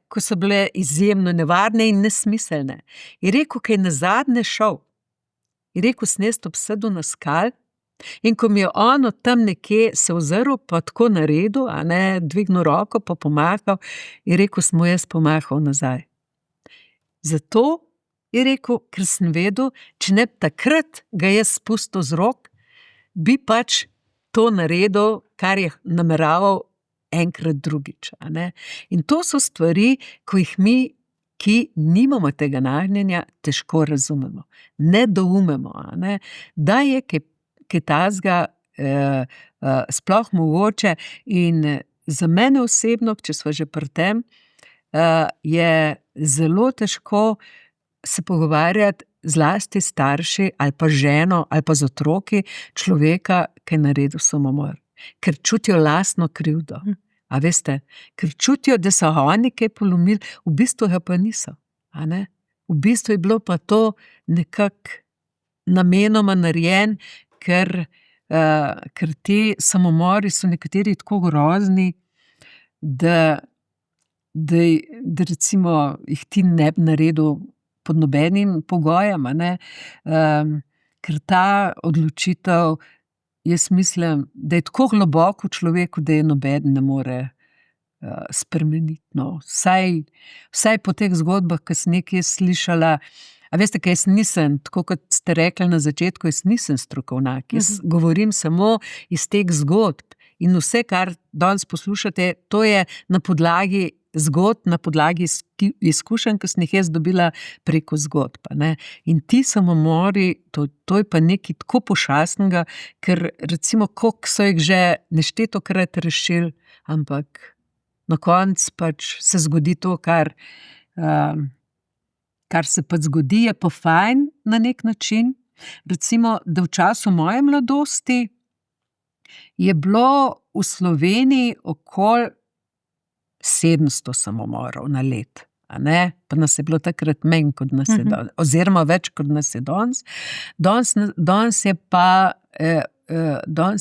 ko so bile izjemno nevarne in nesmiselne. Je rekel, ko je nazadnje šel, je rekel, sem jaz obsedel na skal in ko mi je on od tam nekje se ozrl, pa tako naredil, dvignil roko, pa pomahal, je rekel, sem mu jaz pomahal nazaj. Zato, Je rekel, ker sem vedel, če ne bi takrat ga jaz spustil z rok, bi pač to naredil, kar je nameraval enkrat drugič. A ne? In to so stvari, ko jih mi, ki nimamo tega nagnjenja, težko razumemo. Ne doumemo. A ne? Da je kaj tazga sploh mogoče in za mene osebno, če sva že pri tem, je zelo težko se pogovarjati zlasti starši ali pa ženo ali pa z otroki človeka, ki je naredil samomor. Ker čutijo lastno krivdo. A veste, ker čutijo, da so oni kaj polomili, v bistvu ga pa niso. A ne? V bistvu je bilo pa to nekako namenoma narejen, ker ti samomori so nekateri tako grozni, da recimo jih ti ne bi naredil pod nobenim pogojem, a ne? Ker ta odločitev, jaz mislim, da je tako globoko v človeku, da je nobeden ne more spremeniti. No. Vsaj po teh zgodbah, ki sem nekaj slišala, a veste, kaj jaz nisem, tako kot ste rekli na začetku, jaz nisem strokovnjak, jaz govorim samo iz teh zgodb in vse, kar danes poslušate, to je na podlagi zgodb, na podlagi izkušenj, ki sem jih jaz dobila preko zgodb. Ne? In ti samomori, to je pa nekaj tako pošastnega, ker recimo, koliko so jih že neštetokrat rešili, ampak na koncu pač se zgodi to, kar se pač zgodi, je pa fajn na nek način. Recimo, da v času moje mladosti je bilo v Sloveniji okoli 700 samomorov na let. A ne? Pa nas je bilo takrat manj, kot nas je danes, oziroma več, kot nas je danes. Danes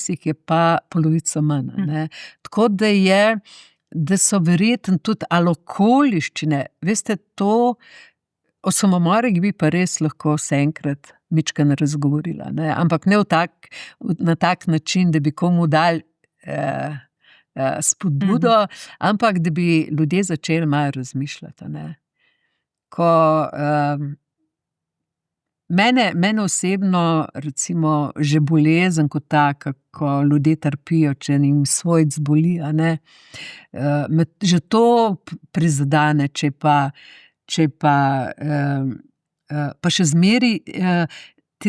jih je pa polovico manj. Ne? Tako da so verjetno tudi okoliščine, veste, to o samomorih bi pa res lahko se enkrat mičkeno razgovorila, ne? Ampak ne na tak način, da bi komu dali spodbudo, ampak da bi ljudje začeli malo razmišljati. Ne? Ko mene osebno, recimo, že bolezen kot taka, ko ljudje trpijo, če jim svojc zboli, a ne, me že to prizadene, če pa še zmeri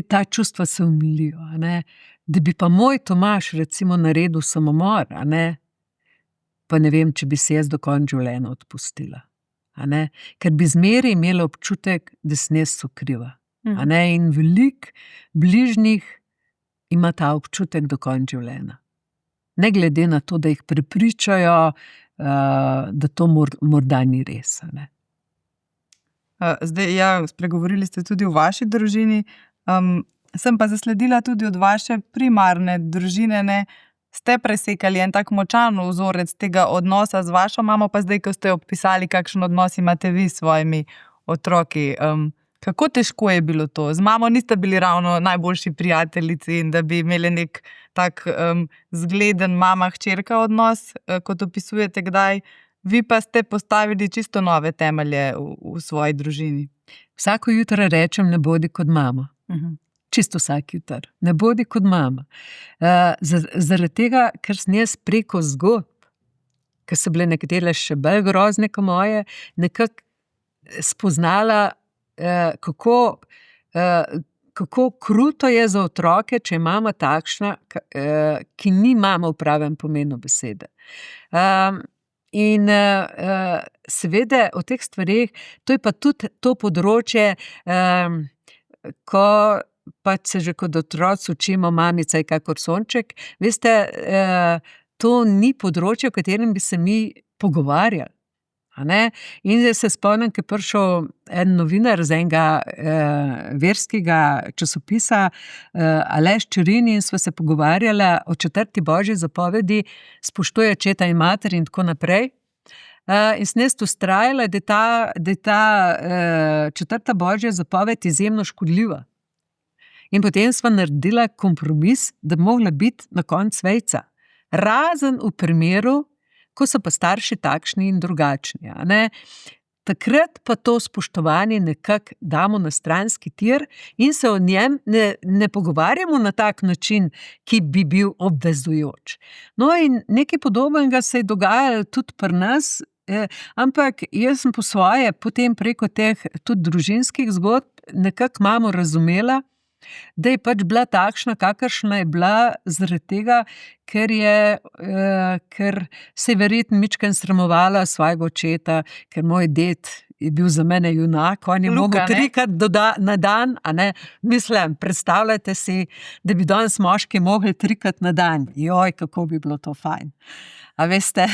ta čustva se umilijo, a ne. Da bi pa moj Tomaž recimo naredil samomor, a ne, pa ne vem, če bi se jaz do konca življenja odpustila. A ne? Ker bi zmeraj imela občutek, da sem jaz sokriva. A ne? In veliko bližnjih ima ta občutek do konca življenja. Ne glede na to, da jih prepričajo, da to morda ni res. A ne? Zdaj, ja, spregovorili ste tudi o vaši družini. Sem pa zasledila tudi od vaše primarne družine, ne? Ste presekali en tak močan vzorec tega odnosa z vašo mamo, pa zdaj, ko ste opisali, kakšen odnos imate vi s svojimi otroki. Kako težko je bilo to? Z mamo niste bili ravno najboljši prijateljici in da bi imeli nek tak zgleden mama-hčerka odnos, kot opisujete kdaj. Vi pa ste postavili čisto nove temelje v svoji družini. Vsako jutro rečem, ne bodi kot mama. Čisto vsak jutr. Ne bodi kot mama. Zaradi tega, ker sem jaz preko zgodb, ker so bile nekatere še bolj grozne kot moje, nekako spoznala, kako kruto je za otroke, če je mama takšna, ki ni mama v pravem pomenu besede. In seveda o teh stvareh, to je pa tudi to področje, ko pač se že kot otroci učimo, mamica je kakor sonček, veste, to ni področje, o katerem bi se mi pogovarjali. A ne? In zdaj se spomnim, ko je prišel en novinar z enega verskega časopisa, Aleš Čerin, in sva se pogovarjala o 4. božji zapovedi, spoštuje očeta in mater in tako naprej. In sem jaz vztrajala, da je ta 4. božja zapoved izjemno škodljiva. In potem sva naredila kompromis, da bi mogla biti na koncu vejica. Razen v primeru, ko so pa starši takšni in drugačni. A ne? takrat pa to spoštovanje nekako damo na stranski tir in se o njem ne pogovarjamo na tak način, ki bi bil obvezujoč. No, in nekaj podobnega se je dogajalo tudi pri nas, ampak jaz sem po svoje, potem preko teh tudi družinskih zgodb, nekako mamo razumela, da je pač bila takšna, kakršna je bila, zaradi tega, ker se je verjetno mičken sramovala svojega očeta, ker moj ded je bil za mene junak, on je mogel 3-krat na dan, a ne, mislim, predstavljajte si, da bi danes moški mogli 3-krat na dan, joj, kako bi bilo to fajn. A veste,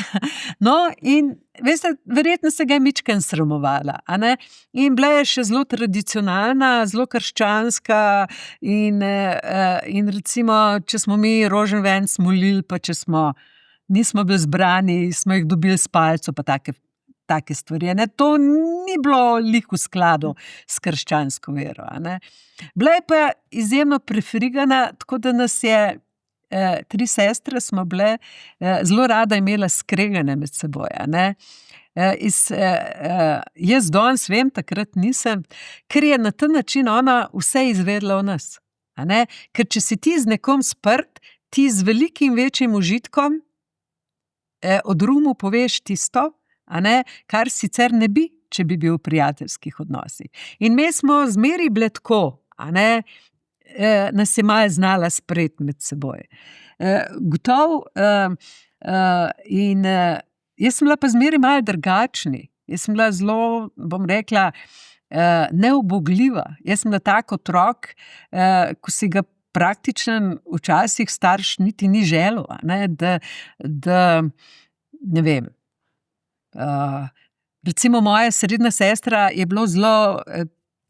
no, in veste, verjetno se ga je mičken sramovala, a ne, in bila je še zelo tradicionalna, zelo krščanska in recimo, če smo mi rožen ven smolili, pa če nismo bili zbrani, smo jih dobili s palco, pa take stvari, ne, to ni bilo lih v skladu s krščansko vero, a ne. Bila je pa izjemno prefrigana, tako da nas je 3 sestre smo bile, zelo rada imela skregane med seboj, a ne. Jaz danes vem, takrat nisem, ker je na ta način ona vse izvedela o nas, a ne. Ker če si ti z nekom sprt, ti z velikim večjim užitkom o drugemu poveš tisto, a ne, kar sicer ne bi, če bi bil v prijateljskih odnosih. In mi smo zmeraj bile tako, a ne, nas je malo znala spreti med seboj. Gotovo, in jaz sem bila pa zmeraj malo drugačni. Jaz sem bila zelo, bom rekla, neubogljiva. Jaz sem bila tak otrok, ko si ga praktično včasih starš niti ni želel, a ne, da ne vem. Recimo moja srednja sestra je bila zelo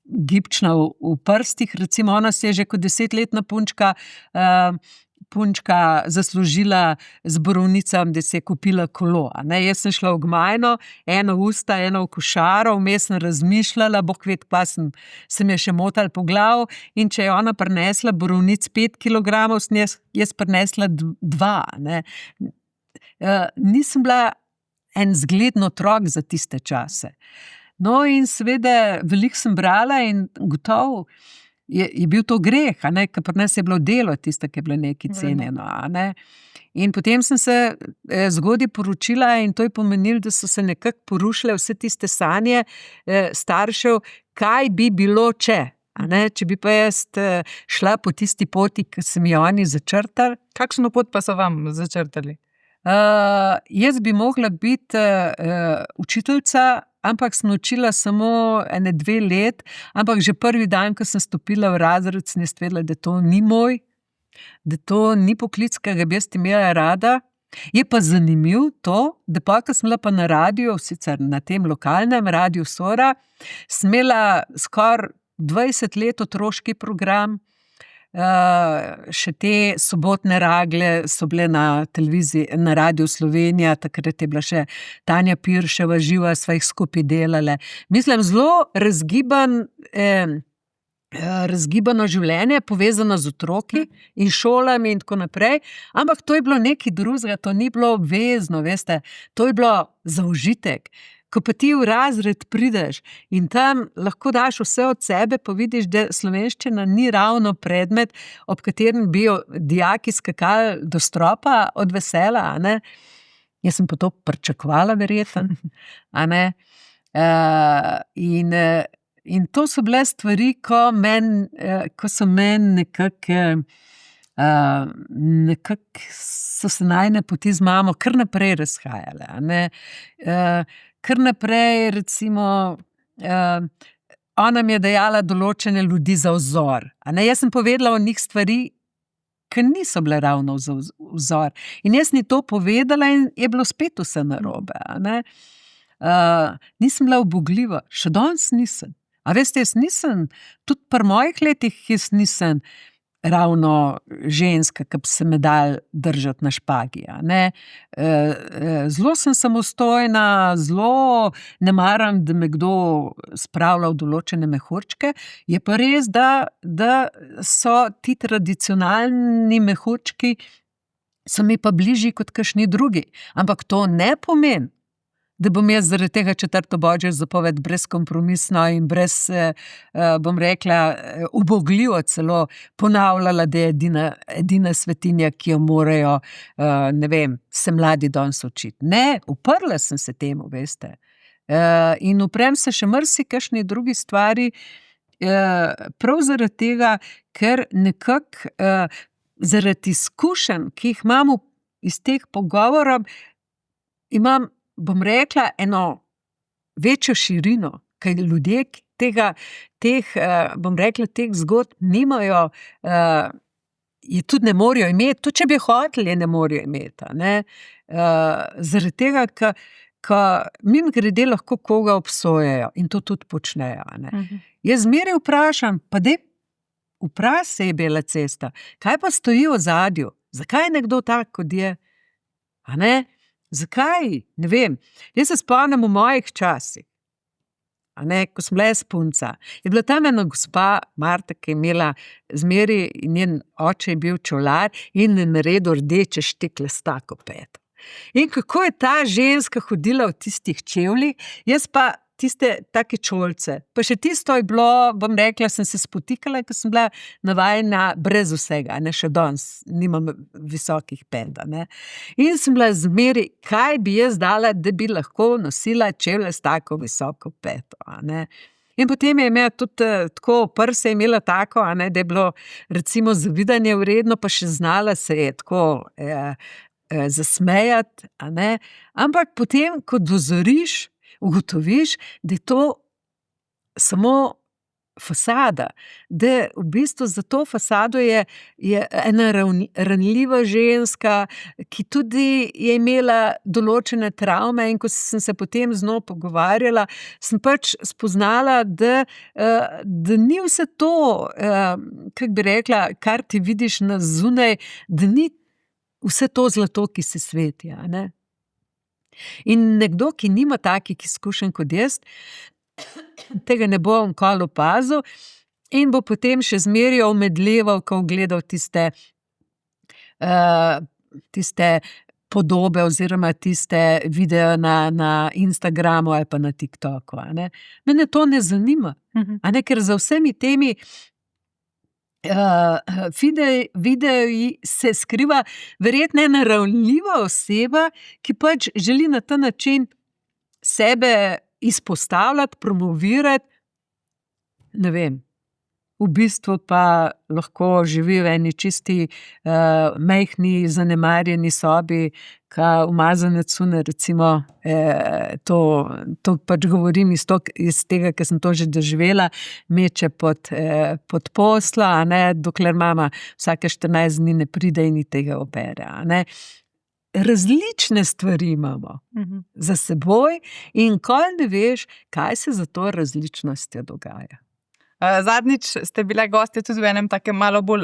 gibčna v prstih, recimo ona se je že kot 10-letna punčka zaslužila z borovnicami, da se je kupila kolo, a ne, jaz sem šla v gmajno, eno v usta, eno v košaro, vmes sem razmišljala, bog ve, kva sem je še motala po glavu, in če je ona prinesla borovnic 5 kilogramov, sem jaz prinesla 2, ne. Nisem bila en zgleden otrok za tiste čase. No, in seveda veliko sem brala in gotovo je bil to greh, a ne, ker pri nas je bilo delo tisto, ki je bilo nekaj cenjeno, a ne. In potem sem se zgodaj poročila in to je pomenilo, da so se nekako porušile vse tiste sanje staršev, kaj bi bilo, če. A ne, če bi pa jaz šla po tisti poti, ki so mi oni začrtali. Kakšno pot pa so vam začrtali? Jaz bi mogla biti učiteljica, ampak sem učila samo 2 let, ampak že prvi dan, ko sem stopila v razred, sem jaz vedela, da to ni moj, da to ni poklic, ki ga bi jaz imela rada. Je pa zanimivo to, da pa, ko sem bila pa na radiju, sicer na tem lokalnem radiju Sora, sem imela skoraj 20 let otroški program, še te sobotne ragle so bile na televiziji, na Radiu Slovenija, takrat je bila še Tanja Pirševa živa, sva jih skupaj delale. Mislim, zelo razgibano življenje, povezano z otroki in šolami in tako naprej, ampak to je bilo nekaj drugega, to ni bilo obvezno, veste, to je bilo za užitek. Ko pa ti v razred prideš in tam lahko daš vse od sebe, pa vidiš, da slovenščina ni ravno predmet, ob katerem bi dijaki skakali do stropa od vesela, a ne. Jaz sem pa to pričakovala verjetno, a ne. In to so bile stvari, ko so meni nekako so se najine poti z mamo kar naprej razhajale, a ne. Kar naprej, recimo, ona mi je dajala določene ljudi za vzor, a ne, jaz sem povedala o njih stvari, ki niso bile ravno vzor. In jaz ni to povedala in je bilo spet vse narobe, a ne. Nisem bila ubogljiva, še danes nisem. A veste, jaz nisem, tudi pri mojih letih jaz nisem ravno ženska, ki bi se me dal držati na špagi, a ne. Zelo sem samostojna, zelo ne maram, da me kdo spravlja v določene mehurčke, je pa res, da so ti tradicionalni mehurčki, so mi pa bližji kot kakšni drugi. Ampak to ne pomeni, da bom jaz zaradi tega 4. božjo zapoved brezkompromisno in brez, bom rekla, ubogljivo celo ponavljala, da je edina svetinja, ki jo morajo, ne vem, se mladi danes učiti. Ne, uprla sem se temu, veste. In uprem se še marsikakšni drugi stvari, prav zaradi tega, ker nekako zaradi izkušenj, ki jih imam iz teh pogovorov, imam, bom rekla, eno večjo širino, ker ljudje bom rekla, teh zgodb nimajo, je tudi ne morejo imeti, tudi če bi hoteli, je ne morejo imeti, ne. Zaradi tega, ker mimogrede lahko koga obsojajo in to tudi počnejo, ne. Jaz zmeraj vprašam, pa daj, vprašaj se je Bela cesta, kaj pa stoji v ozadju? Zakaj je nekdo tak, kot je? A ne? Zakaj? Ne vem. Jaz se spomnim v mojih časih, a ne, ko sem bila jaz punca, je bila tam ena gospa Marta, ki je imela zmeraj, njen oče je bil čolar in je naredil rdeče štikle s tako peto. In kako je ta ženska hodila v tistih čevljih, jaz pa tiste take čolce. Pa še tisto je bilo, bom rekla, sem se spotikala, ker sem bila navajena brez vsega, ne, še danes nimam visokih pet, ne. In sem bila zmeraj, kaj bi jaz dala, da bi lahko nosila čevlje s tako visoko peto, ne. In potem je imela tudi tako, prse je imela tako, a ne, da je bilo recimo zavidanje vredno, pa še znala se je tako zasmejati, a ne. Ampak potem, ko dozoriš, ugotoviš, da je to samo fasada, da v bistvu za to fasado je ena ranljiva ženska, ki tudi je imela določene travme, in ko sem se potem z njo pogovarjala, sem pač spoznala, da ni vse to, kako bi rekla, kar ti vidiš na zunaj, da ni vse to zlato, ki se sveti, a ne. In nekdo, ki nima takih izkušenj kot jaz, tega ne bo nikoli opazil in bo potem še zmeraj omedleval, ko gledal tiste podobe oziroma tiste videe na Instagramu ali pa na TikToku, a ne. Mene to ne zanima, a ne, ker za vsemi temi videi se skriva verjetno ena ranljiva oseba, ki pač želi na ta način sebe izpostavljati, promovirati, ne vem, v bistvu pa lahko živi v eni čisti majhni, zanemarjeni sobi, ka umazanec sune, recimo, to pač govorim iz tega, ker sem to že doživela, meče pod posteljo, a ne, dokler mama vsake 14 dni ne pride in tega opere, a ne. Različne stvari imamo za seboj in nikoli ne veš, kaj se za to različnostjo dogaja. Zadnjič ste bile gostje tudi v enem takem malo bolj,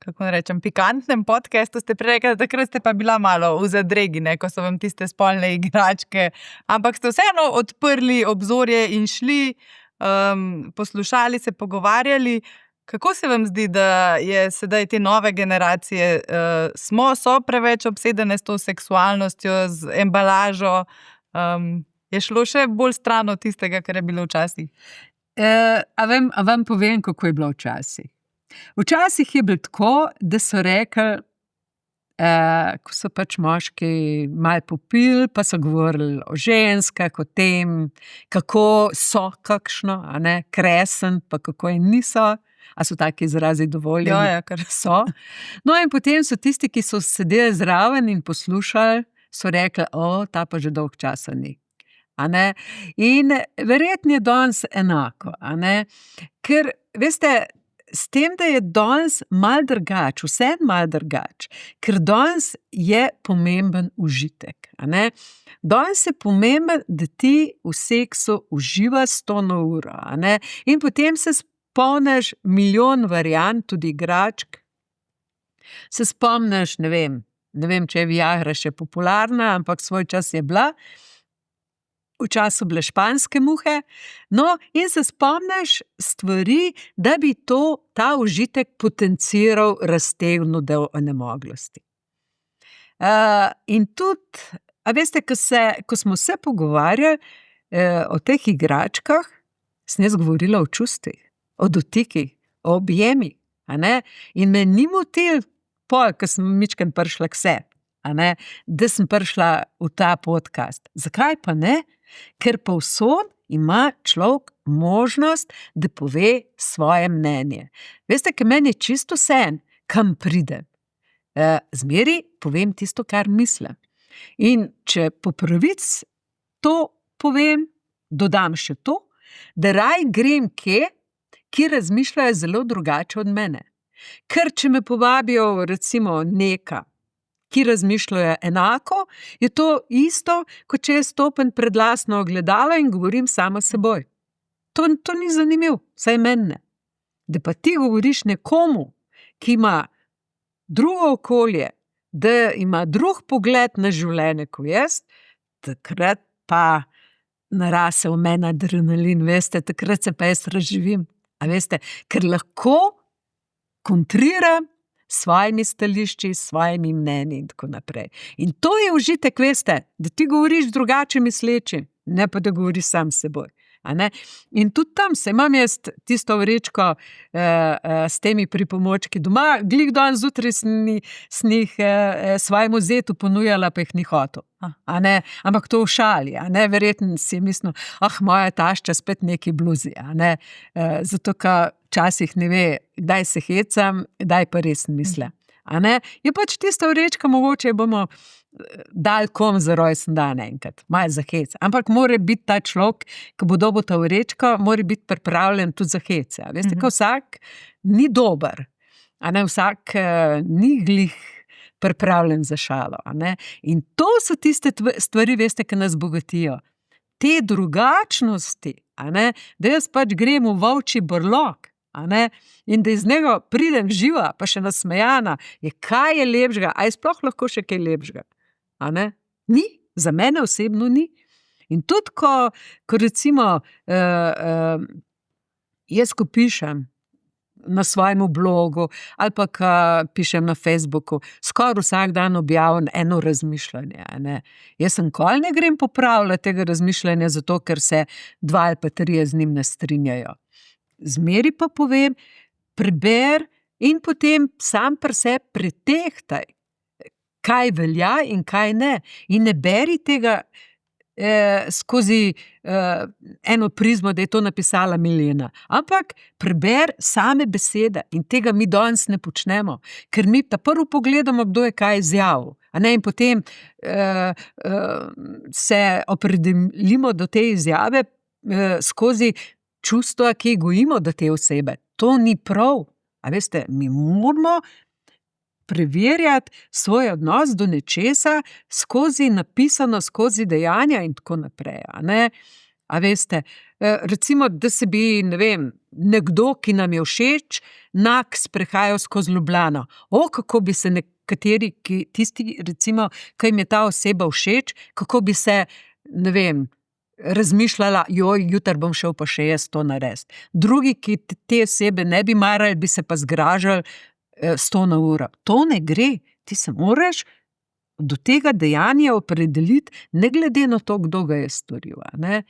kako naj rečem, pikantnem podcastu, ste prej rekli, da takrat ste pa bila malo v zadregi, ne, ko so vam tiste spolne igračke, ampak ste vseeno odprli obzorje in šli, poslušali se, pogovarjali. Kako se vam zdi, da je sedaj te nove generacije, so preveč obsedene s to seksualnostjo, z embalažo, je šlo še bolj stran od tistega, kar je bilo včasih? A vam povem, kako je bilo včasih. Včasih je bilo tako, da so rekli, ko so pač moški malo popili, pa so govorili o ženskah, o tem, kako so kakšno, a ne, kresen, pa kako je niso. A so taki izrazi dovoljeni? Ja, kar so. No, in potem so tisti, ki so sedeli zraven in poslušali, so rekli, ta pa že dolgo časa ni. A ne? In verjetno je danes enako, a ne? Ker, veste, s tem, da je danes malo drugače, vse malo drugače, ker danes je pomemben užitek, a ne? Danes je pomemben, da ti v seksu uživaš 100 na uro, a ne? In potem se spomniš milijon variant, tudi igračk. Se spomniš, ne vem, če je Viagra še popularna, ampak svoj čas je bila. V času bile španske muhe, no, in se spomniš stvari, da bi ta užitek potenciral, raztegnil do onemoglosti. In tudi, A veste, ko smo se pogovarjali o teh igračkah, sem jaz govorila o čustvih, o dotikih, o objemih, a ne? In me ni motil pol, ko sem mičkeno prišla k sebi, a ne? Da sem prišla v ta podcast. Zakaj pa ne? Ker povsod ima človek možnost, da pove svoje mnenje. Veste, ker meni je čisto vseeno, kam pridem. Zmeri povem tisto, kar mislim. In če po pravici to povem, dodam še to, da raj grem ki razmišljajo zelo drugače od mene. Ker če me povabijo recimo neka, ki razmišljajo enako, je to isto, kot če jaz stopim pred lastno ogledalo in govorim sama s seboj. To ni zanimivo, vsaj meni ne. Da pa ti govoriš nekomu, ki ima drugo okolje, da ima drug pogled na življenje kot jaz, takrat pa narase v meni adrenalin, veste, takrat se pa jaz razživim. A veste, ker lahko kontriram s svojimi stališči, s svojimi mnenji in tako naprej. In to je užitek, veste, da ti govoriš drugače misleči, ne pa da govoriš sam s seboj. A ne? In tudi tam se imam jaz tisto vrečko s temi pripomočki doma, glih danes zjutraj sem jih svojemu zetu ponujala, pa jih ni hotel. A ne? Ampak to v šali, a ne? Verjetno si je mislil, moja tašča spet neki bluzi, a ne? Zato, ker včasih ne ve, kdaj se hecam, kdaj pa res misle. A ne? Je pač tista vrečka, mogoče bomo dali kom za rojsten dan enkrat, malo za hec. Ampak mora biti ta človek, ki bo dobil ta vrečko, mora biti pripravljen tudi za hece. A veste, ko vsak ni dober, a ne, vsak ni glih pripravljen za šalo. A ne? In to so tiste stvari, veste, ki nas bogatijo. Te drugačnosti, a ne, da jaz pač grem v volčji brlog, a ne, in da iz njega pridem živa, pa še nasmejana, kaj je lepšega, a je sploh lahko še kaj lepšega. A ne? Ni, za mene osebno ni. In tudi, ko recimo jaz ko pišem na svojem blogu ali pa ko pišem na Facebooku, skoraj vsak dan objavim eno razmišljanje. A ne? Jaz nikoli ne grem popravljati tega razmišljanja, zato ker se 2 ali pa 3 z njim ne strinjajo. Zmeri pa povem, preberi in potem sam pri sebi pretehtaj, kaj velja in kaj ne. In ne beri tega skozi eno prizmo, da je to napisala Milena. Ampak preberi same besede in tega mi danes ne počnemo, ker mi ta prvo pogledamo, kdo je kaj izjavil. A ne? In potem se opredelimo do te izjave skozi čustva, ki gojimo do te osebe. To ni prav. A veste, mi moramo preverjati svoj odnos do nečesa skozi napisano, skozi dejanja in tako naprej. A ne? A veste, recimo, da se bi, ne vem, nekdo, ki nam je všeč, sprehajal skozi Ljubljano. Kako bi se nekateri, tisti, recimo, ki jim je ta oseba všeč, kako bi se, ne vem, razmišljala, jutri bom šel pa še jaz to narediti. Drugi, ki te osebe ne bi marali, bi se pa zgražali 100 na uro. To ne gre. Ti se moraš do tega dejanja opredeliti, ne glede na to, kdo ga je storil. Ne?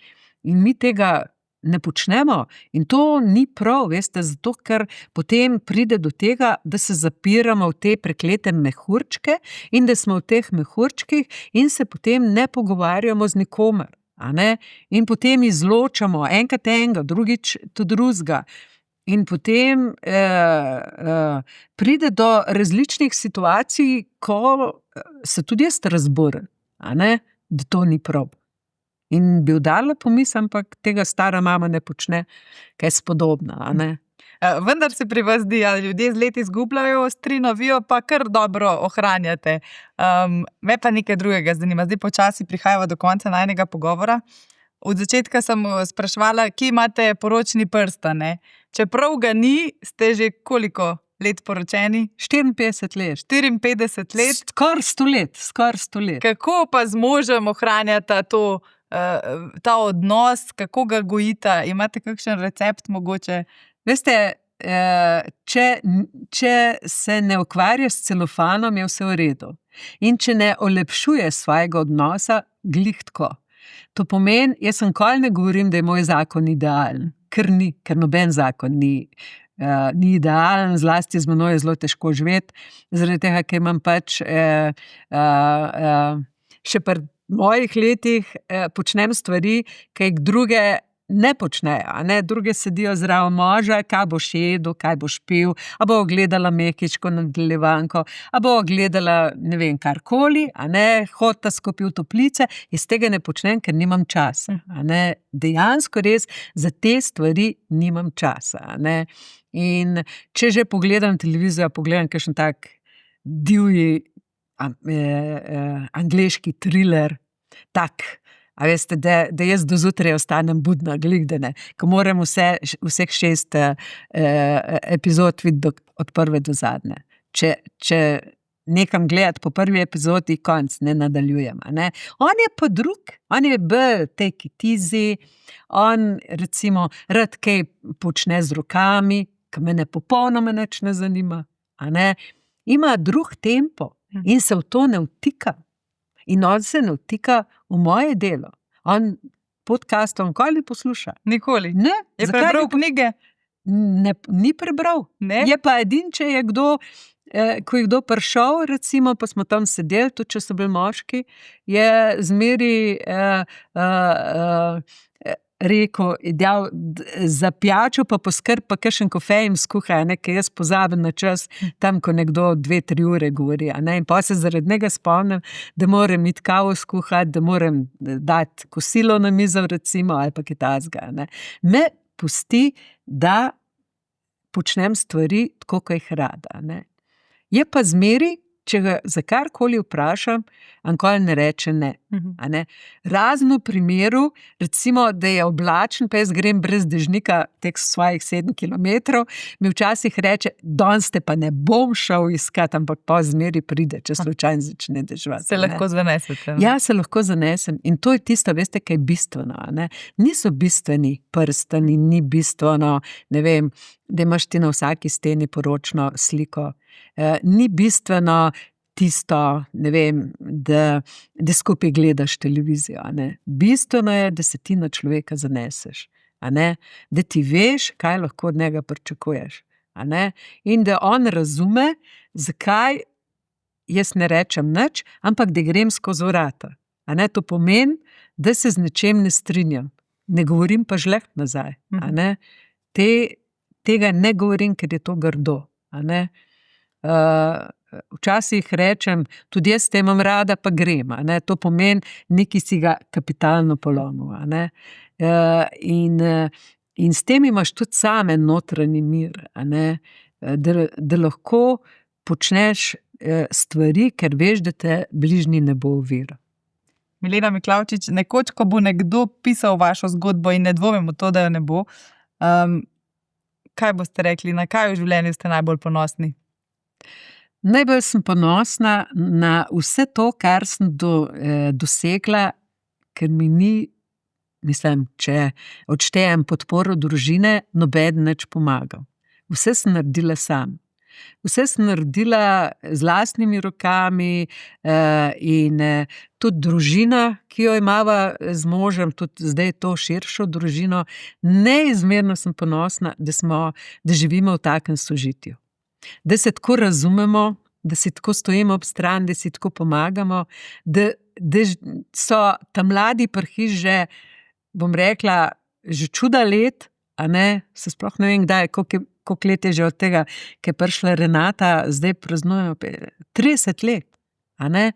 In mi tega ne počnemo. In to ni prav, veste, zato ker potem pride do tega, da se zapiramo v te preklete mehurčke in da smo v teh mehurčkih in se potem ne pogovarjamo z nikomer. A ne? In potem izločamo enkrat enega, drugič tudi drugega. In potem pride do različnih situacij, ko se tudi jaz razburem, a ne? Da to ni prav. In bi udala pomisel, ampak tega stara mama ne počne, kaj je spodobna, a ne? Vendar se pri vas zdi, da ljudje z leti izgubljajo ostrino, vi jo pa kar dobro ohranjate. Me pa nekaj drugega zanima. Zdaj počasi prihajava do konca najnega pogovora. Od začetka sem spraševala, kje imate poročni prstan, ne? Čeprav ga ni, ste že koliko let poročeni? 54 let. 54 let? Skoraj 100 let. Kako pa z možem ohranjata ta odnos, kako ga gojita? Imate kakšen recept mogoče? Veste, če se ne ukvarja s celofanom, je vse v redu. In če ne olepšuje svojega odnosa, glih tako. To pomeni, jaz nikoli ne govorim, da je moj zakon idealen, ker ni, ker noben zakon ni idealen, zlasti z menoj je zelo težko živeti, zaradi tega, ker imam pač še pri mojih letih počnem stvari, ki jih druge ne počnejo, a ne, druge sedijo zraven moža, kaj boš jedel, kaj boš pil, a bo gledala Mehiško nadaljevanko, a bo gledala ne vem karkoli, a ne, hodita skupaj v toplice, jaz tega ne počnem, ker nimam časa, a ne, dejansko res za te stvari nimam časa, a ne, in če že pogledam televizijo, pogledam kakšen tak divji angleški thriller, tak, a veste, da jaz do zjutraj ostanem budna, glih da ne, ko moram vseh 6 epizod videti od prve do zadnje. Če nekam gledati po prvi epizodi, konc, ne nadaljujem, a ne. On je pa drug, on je bolj take it easy, on recimo rad kaj počne z rokami, ki mene popolnoma nič ne zanima, a ne. Ima drug tempo in se v to ne vtika. In on se ne vtika v moje delo. On podcastov nikoli ne posluša. Nikoli? Ne. Je prebral knjige? Ne, ni prebral. Ne? Je pa edin, če je kdo, ko je kdo prišel, recimo, pa smo tam sedeli, tudi če so bili moški, je zmeri rekel, ideal, za pijačo pa poskrb, pa kakšen kofej jim skuhaj, ker jaz pozabim na čas, tam, ko nekdo 2-3 ure govori, a ne, in pa se zaradi njega spomnim, da moram iti kavo skuhati, da moram dati kosilo na mizo, recimo, ali pa kaj takega, a ne. Me pusti, da počnem stvari tako, kot jih rada, a ne. Je pa zmeri, če ga za karkoli vprašam, nikoli ne reče ne, a ne. Razen v primeru, recimo, da je oblačen, pa jaz grem brez dežnika teh svojih 7 kilometrov, mi včasih reče, danes te pa ne bom šel iskat, ampak pa zmeri pride, če slučajno začne deževati. Se lahko zanesete. Ja, se lahko zanesem. In to je tisto, veste, kaj je bistveno, a ne. Niso bistveni prstani, ni bistveno, ne vem, da imaš ti na vsaki steni poročno sliko. Ni bistveno tisto, ne vem, da skupaj gledaš televizijo, a ne. Bistveno je, da se ti na človeka zaneseš, a ne. Da ti veš, kaj lahko od njega pričakuješ, a ne. In da on razume, zakaj jaz ne rečem nič, ampak da grem skozi vrata. A ne, to pomeni, da se z nečem ne strinjam. Ne govorim pa žleht nazaj, a ne. Tega ne govorim, ker je to grdo, a ne. Včasih rečem, tudi jaz te imam rada, pa grem, a ne. To pomeni, nekaj si ga kapitalno polomil, a ne. In s tem imaš tudi same notranji mir, a ne. Da lahko počneš stvari, ker veš, da te bližnji ne bo oviral. Milena Miklavčič, nekoč, ko bo nekdo pisal vašo zgodbo in ne dvomim v to, da jo ne bo, kaj boste rekli, na kaj v življenju ste najbolj ponosni? Najbolj sem ponosna na vse to, kar sem dosegla, ker mi ni, mislim, če odštejem podporo družine, noben nič pomagal. Vse sem naredila sam. Vse sem naredila z lastnimi rokami in tudi družina, ki jo imava z možem, tudi zdaj to širšo družino, neizmerno sem ponosna, da živimo v takem sožitju. Da se tako razumemo, da si tako stojimo ob stran, da si tako pomagamo, da so ta mladi prhi že, bom rekla, že čuda let, a ne, se sploh ne vem kdaj, koliko let je že od tega, ki je prišla Renata, zdaj praznujemo 30 let, a ne.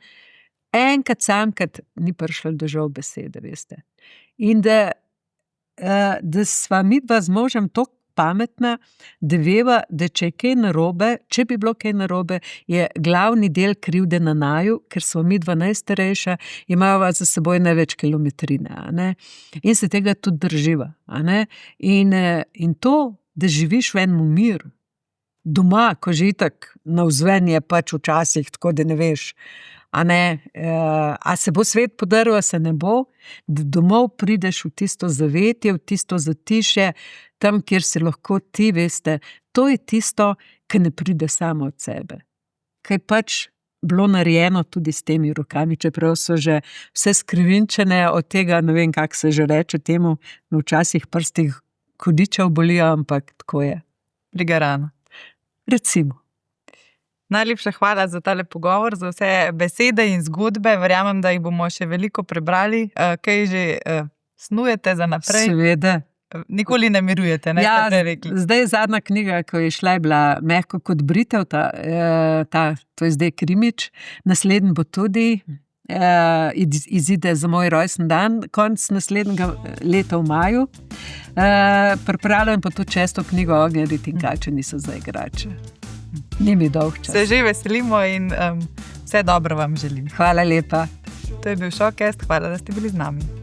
Enkrat samkrat ni prišla do žal besede, veste. In da sva midva z možem toliko pametna, da veva, da če je kaj narobe, če bi bilo kaj narobe, je glavni del krivde na naju, ker smo midva najstarejša, imava za seboj največ kilometrine, a ne. In se tega tudi drživa, a ne. In to, da živiš v enem miru, doma, ko že itak navzven je pač včasih tako, da ne veš, a ne, a se bo svet podaril, a se ne bo, da domov prideš v tisto zavetje, v tisto zatišje, tam, kjer si lahko ti, veste, to je tisto, ki ne pride samo od sebe. Kaj pač bilo narejeno tudi s temi rokami, čeprav so že vse skrivinčene od tega, ne vem, kako se že reče temu, včasih prstih hudičev bolijo, ampak tako je. Prigarano. Recimo. Najlepša hvala za tale pogovor, za vse besede in zgodbe. Verjamem, da jih bomo še veliko prebrali. Kaj že snujete za naprej? Seveda. Nikoli ne mirujete, ne? Ja, Ste prej rekli. zdaj zadnja knjiga, ko je šla, je bila Mehko kot britev, to je zdaj Krimič. Naslednji bo tudi, izide za moj rojstni dan, konec naslednjega leta v maju. Pripravljam pa tudi 6. knjigo Ognja, rit in kače niso za igrače. Ni mi dolg čas. Se že veselimo in vse dobro vam želim. Hvala lepa. To je bil Showcast, hvala, da ste bili z nami.